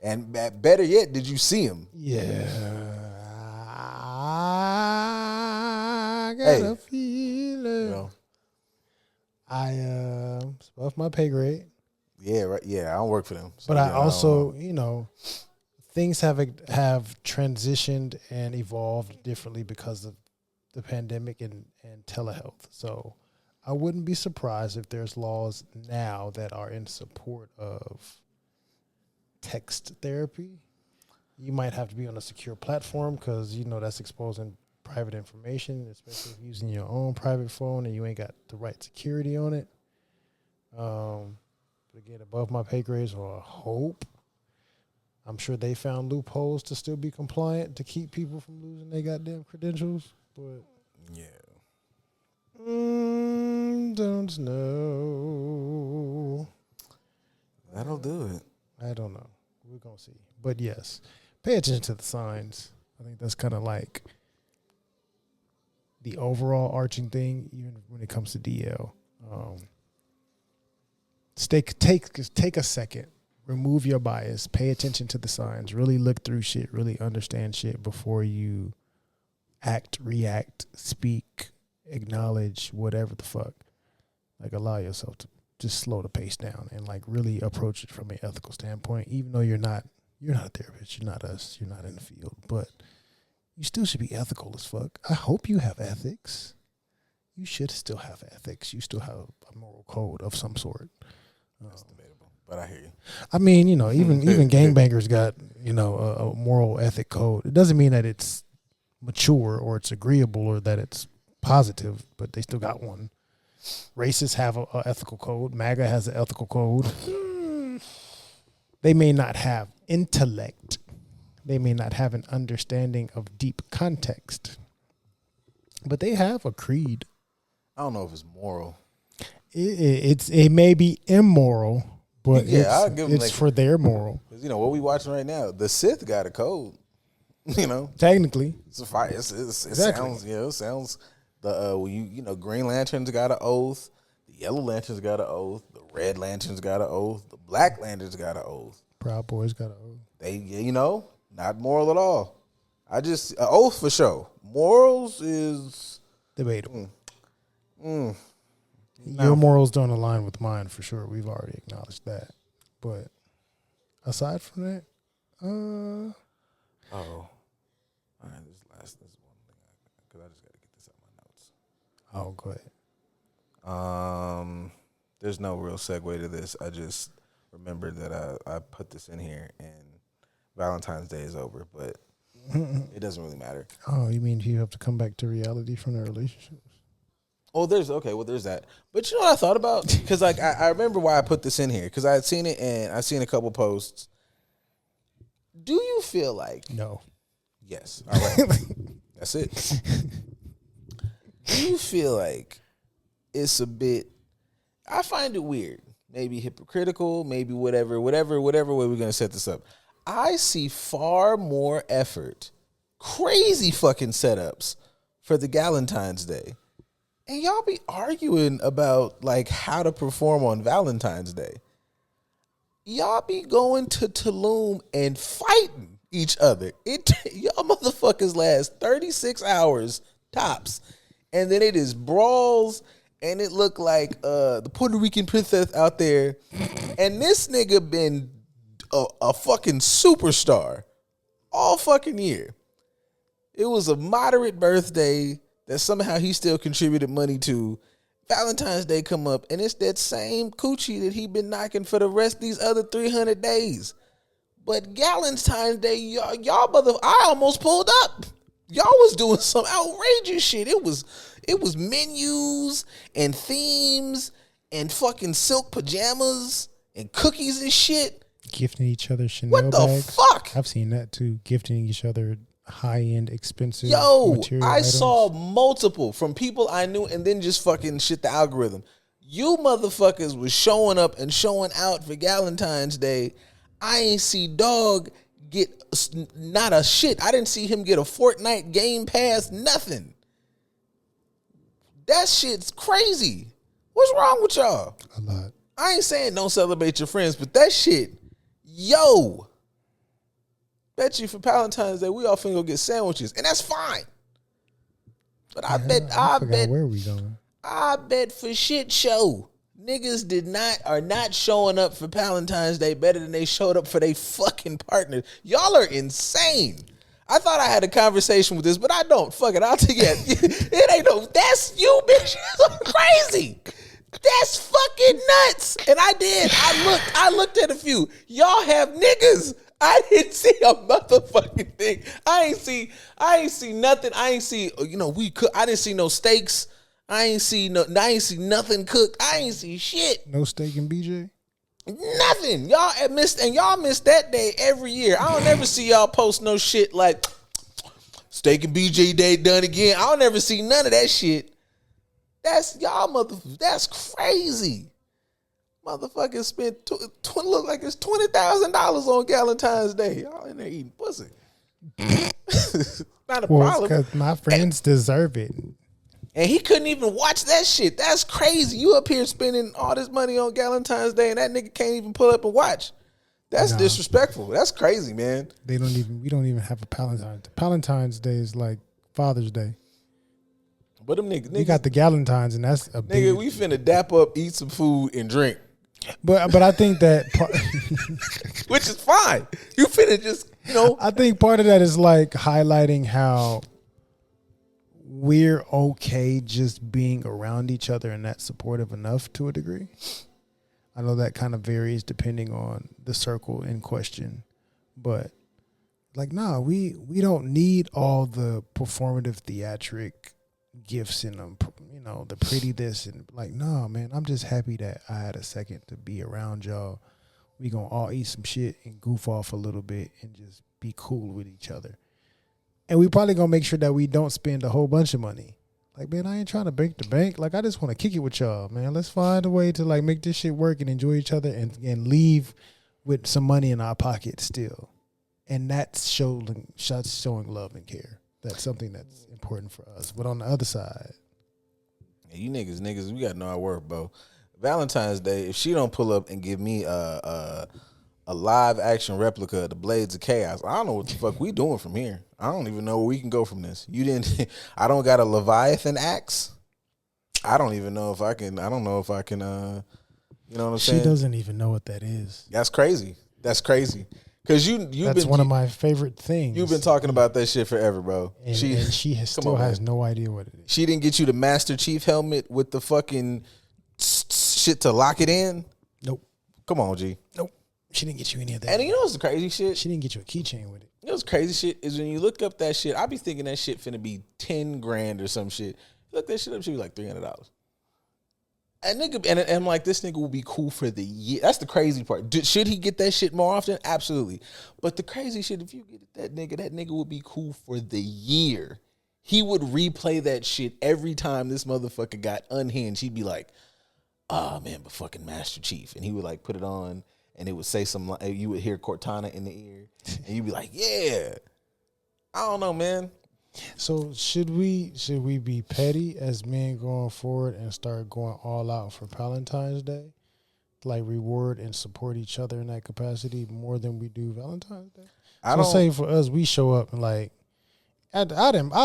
And better yet, did you see him? Yeah. I got a feeling. It's above my pay grade. Yeah, right. Yeah, I don't work for them. So but I also, things have transitioned and evolved differently because of the pandemic and telehealth. So I wouldn't be surprised if there's laws now that are in support of text therapy. You might have to be on a secure platform because, that's exposing private information, especially if you're using your own private phone and you ain't got the right security on it. But again, above my pay grades, or hope. I'm sure they found loopholes to still be compliant to keep people from losing their goddamn credentials. But yeah, don't know. That'll do it. I don't know. We're gonna see. But yes, pay attention to the signs. I think that's kind of like the overall arching thing, even when it comes to DL. Take a second. Remove your bias. Pay attention to the signs. Really look through shit. Really understand shit before you act, react, speak, acknowledge, whatever the fuck. Like, allow yourself to just slow the pace down and like really approach it from an ethical standpoint. Even though you're not a therapist, you're not us, you're not in the field, but you still should be ethical as fuck. I hope you have ethics. You should still have ethics. You still have a moral code of some sort. That's debatable, but I hear you. I mean, even gangbangers got, a moral ethic code. It doesn't mean that it's mature or it's agreeable or that it's positive, but they still got one. Racists have a ethical code. MAGA has an ethical code. They may not have intellect. They may not have an understanding of deep context, but they have a creed. I don't know if it's moral. it may be immoral, but I'll give them it's for their moral. You know what we watching right now? The Sith got a code. You know, technically, it's a fire. It exactly. sounds. It sounds. The you know, Green Lanterns got an oath. The Yellow Lanterns got an oath. The Red Lanterns got an oath. The Black Lanterns got an oath. Proud Boys got an oath. They, you know, not moral at all. An oath for sure. Morals is debatable. Your morals don't align with mine for sure. We've already acknowledged that. But aside from that, all right, this one thing because I just got to get this out my notes. Oh, go ahead. There's no real segue to this. I just remembered that I put this in here, and Valentine's Day is over, but it doesn't really matter. Oh, you mean you have to come back to reality from the relationships? Oh, there's that. But you know what I thought about? Because like I remember why I put this in here, because I had seen it and I seen a couple posts. Do you feel like no? Yes. All right. That's it. Do you feel like it's a bit? I find it weird, maybe hypocritical, maybe whatever way we're gonna set this up. I see far more effort, crazy fucking setups for the Galentines Day. And y'all be arguing about like how to perform on Valentine's Day. Y'all be going to Tulum and fighting each other. Y'all motherfuckers last 36 hours tops. And then it is brawls, and it look like the Puerto Rican princess out there. And this nigga been a fucking superstar all fucking year. It was a moderate birthday that somehow he still contributed money to. Valentine's Day come up, and it's that same coochie that he been knocking for the rest of these other 300 days. But Galentine's Day, y'all I almost pulled up. Y'all was doing some outrageous shit. It was menus and themes and fucking silk pajamas and cookies and shit. Gifting each other Chanel what the bags. Fuck? I've seen that too. Gifting each other high-end, expensive material I items. saw multiple from people I knew, and then just fucking shit the algorithm. You motherfuckers was showing up and showing out for Galentine's Day. I ain't see dog get not a shit. I didn't see him get a Fortnite game pass, nothing. That shit's crazy. What's wrong with y'all? A lot. I ain't saying don't celebrate your friends, but that shit, yo. Bet you for Valentine's Day we all finna go get sandwiches, and that's fine. But I bet where we going. I bet for shit show niggas are not showing up for Valentine's Day better than they showed up for their fucking partners. Y'all are insane. I thought I had a conversation with this, but I don't. Fuck it, I'll take it. It ain't no. That's you, bitch. You're crazy. That's fucking nuts. And I did. I looked at a few. Y'all have niggas. I didn't see a motherfucking thing. I ain't see nothing. I ain't see, we cook. I didn't see no steaks. I ain't see nothing cooked. I ain't see shit. No steak and BJ? Nothing. Y'all missed that day every year. I don't ever see y'all post no shit like steak and BJ day done again. I don't ever see none of that shit. That's y'all that's crazy. Motherfuckers spent look like it's $20,000 on Galentine's Day. Y'all in there eating pussy. Not a problem. Because my friends deserve it. And he couldn't even watch that shit. That's crazy. You up here spending all this money on Galentine's Day, and that nigga can't even pull up and watch. That's disrespectful. That's crazy, man. We don't even have a Valentine's. Valentine's Day is like Father's Day. But them niggas, we got the Galentines, and that's a big. Nigga, we finna dap up, eat some food, and drink. But I think that which is fine. You finna just, I think part of that is like highlighting how we're okay just being around each other and not supportive enough to a degree. I know that kind of varies depending on the circle in question, but like, we don't need all the performative theatric gifts in them, the pretty this and like, man, I'm just happy that I had a second to be around y'all. We gonna all eat some shit and goof off a little bit and just be cool with each other. And we probably gonna make sure that we don't spend a whole bunch of money Like, man, I ain't trying to break the bank. Like, I just want to kick it with y'all, man. Let's find a way to like make this shit work and enjoy each other and leave with some money in our pocket still. And that's showing love and care. That's something that's important for us. But on the other side, yeah, you niggas, we got to know our worth, bro. Valentine's Day, if she don't pull up and give me a live action replica of the Blades of Chaos, I don't know what the fuck we doing from here. I don't even know where we can go from this. You didn't. I don't got a Leviathan axe. I don't even know if I can. I don't know if I can. You know what I'm saying? She doesn't even know what that is. That's crazy. That's crazy. Because that's one of my favorite things. You've been talking about that shit forever, bro. And she still has no idea what it is. She didn't get you the Master Chief helmet with the fucking shit to lock it in? Nope. Come on, G. Nope. She didn't get you any of that. And you know what's the crazy shit? She didn't get you a keychain with it. You know what's crazy shit is when you look up that shit, I be thinking that shit finna be 10 grand or some shit. You look that shit up, she be like $300. And nigga, and I'm like, this nigga will be cool for the year. That's the crazy part. Should he get that shit more often? Absolutely. But the crazy shit, if you get it, that nigga would be cool for the year. He would replay that shit every time this motherfucker got unhinged. He'd be like, oh man, but fucking Master Chief. And he would like put it on and it would say some, you would hear Cortana in the ear and you'd be like, yeah. I don't know, man. So should we be petty as men going forward and start going all out for Valentine's Day? Like reward and support each other in that capacity more than we do Valentine's Day? So say for us, we show up and like, I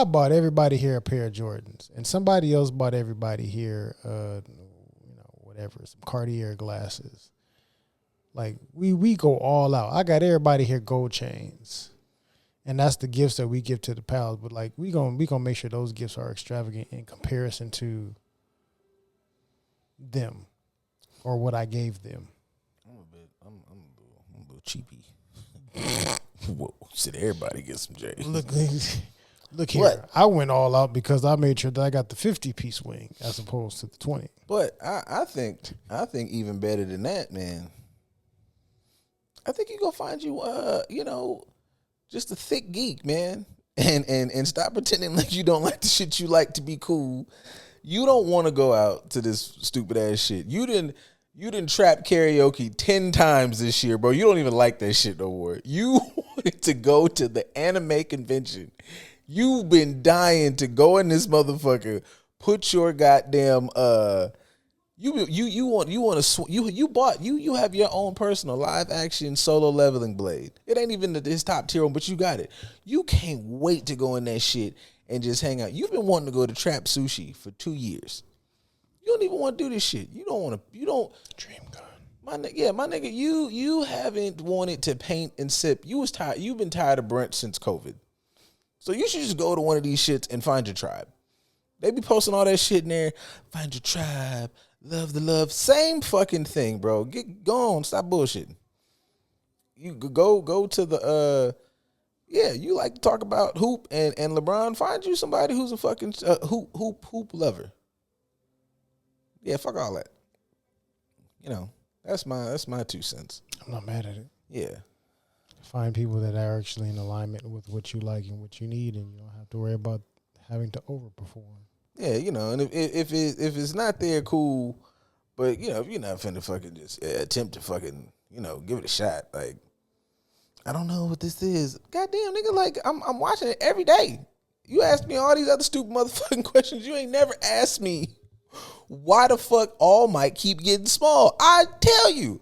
bought everybody here a pair of Jordans and somebody else bought everybody here, whatever, some Cartier glasses. Like we go all out. I got everybody here gold chains. And that's the gifts that we give to the pals. But like we gonna make sure those gifts are extravagant in comparison to them or what I gave them. I'm a little cheapy. Whoa, said everybody get some J. Look here. What? I went all out because I made sure that I got the 50-piece wing as opposed to the 20. But I think even better than that, man. I think you go find you just a thick geek, man. And stop pretending like you don't like the shit you like to be cool. You don't want to go out to this stupid ass shit. You didn't trap karaoke 10 times this year, bro. You don't even like that shit no more. You wanted to go to the anime convention. You've been dying to go in this motherfucker. Put your goddamn you have your own personal live action solo leveling blade. It ain't even his top tier one, but you got it. You can't wait to go in that shit and just hang out. You've been wanting to go to Trap Sushi for 2 years. You don't even want to do this shit. You don't Dream gun. My nigga, you haven't wanted to paint and sip. You've been tired of brunch since COVID. So you should just go to one of these shits and find your tribe. They be posting all that shit in there. Find your tribe. Love the love. Same fucking thing, bro. Go on. Stop bullshitting. You go to the you like to talk about hoop and LeBron. Find you somebody who's a fucking hoop lover. Yeah, fuck all that. You know, that's my 2 cents. I'm not mad at it. Yeah. Find people that are actually in alignment with what you like and what you need, and you don't have to worry about having to overperform. Yeah, and if it's not there, cool. But if you're not finna fucking just attempt to fucking give it a shot, like I don't know what this is. Goddamn nigga, like I'm watching it every day. You ask me all these other stupid motherfucking questions. You ain't never asked me why the fuck All Might keep getting small. I tell you,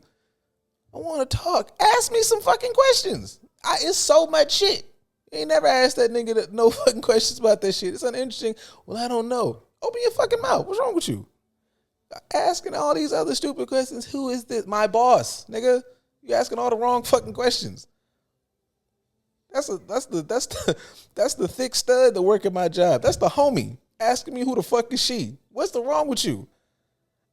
I want to talk. Ask me some fucking questions. It's so much shit. You ain't never asked that nigga no fucking questions about that shit. It's uninteresting. Well, I don't know. Open your fucking mouth. What's wrong with you? Asking all these other stupid questions. Who is this? My boss, nigga. You asking all the wrong fucking questions. That's the thick stud that work at my job. That's the homie asking me who the fuck is she. What's the wrong with you?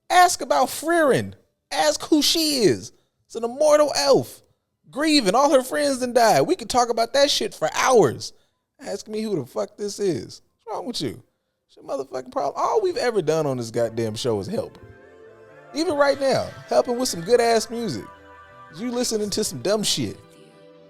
Ask about Frieren. Ask who she is. It's an immortal elf. Grieving. All her friends done died. We could talk about that shit for hours. Ask me who the fuck this is. What's wrong with you? It's your motherfucking problem. All we've ever done on this goddamn show is help. Even right now, helping with some good ass music. You listening to some dumb shit.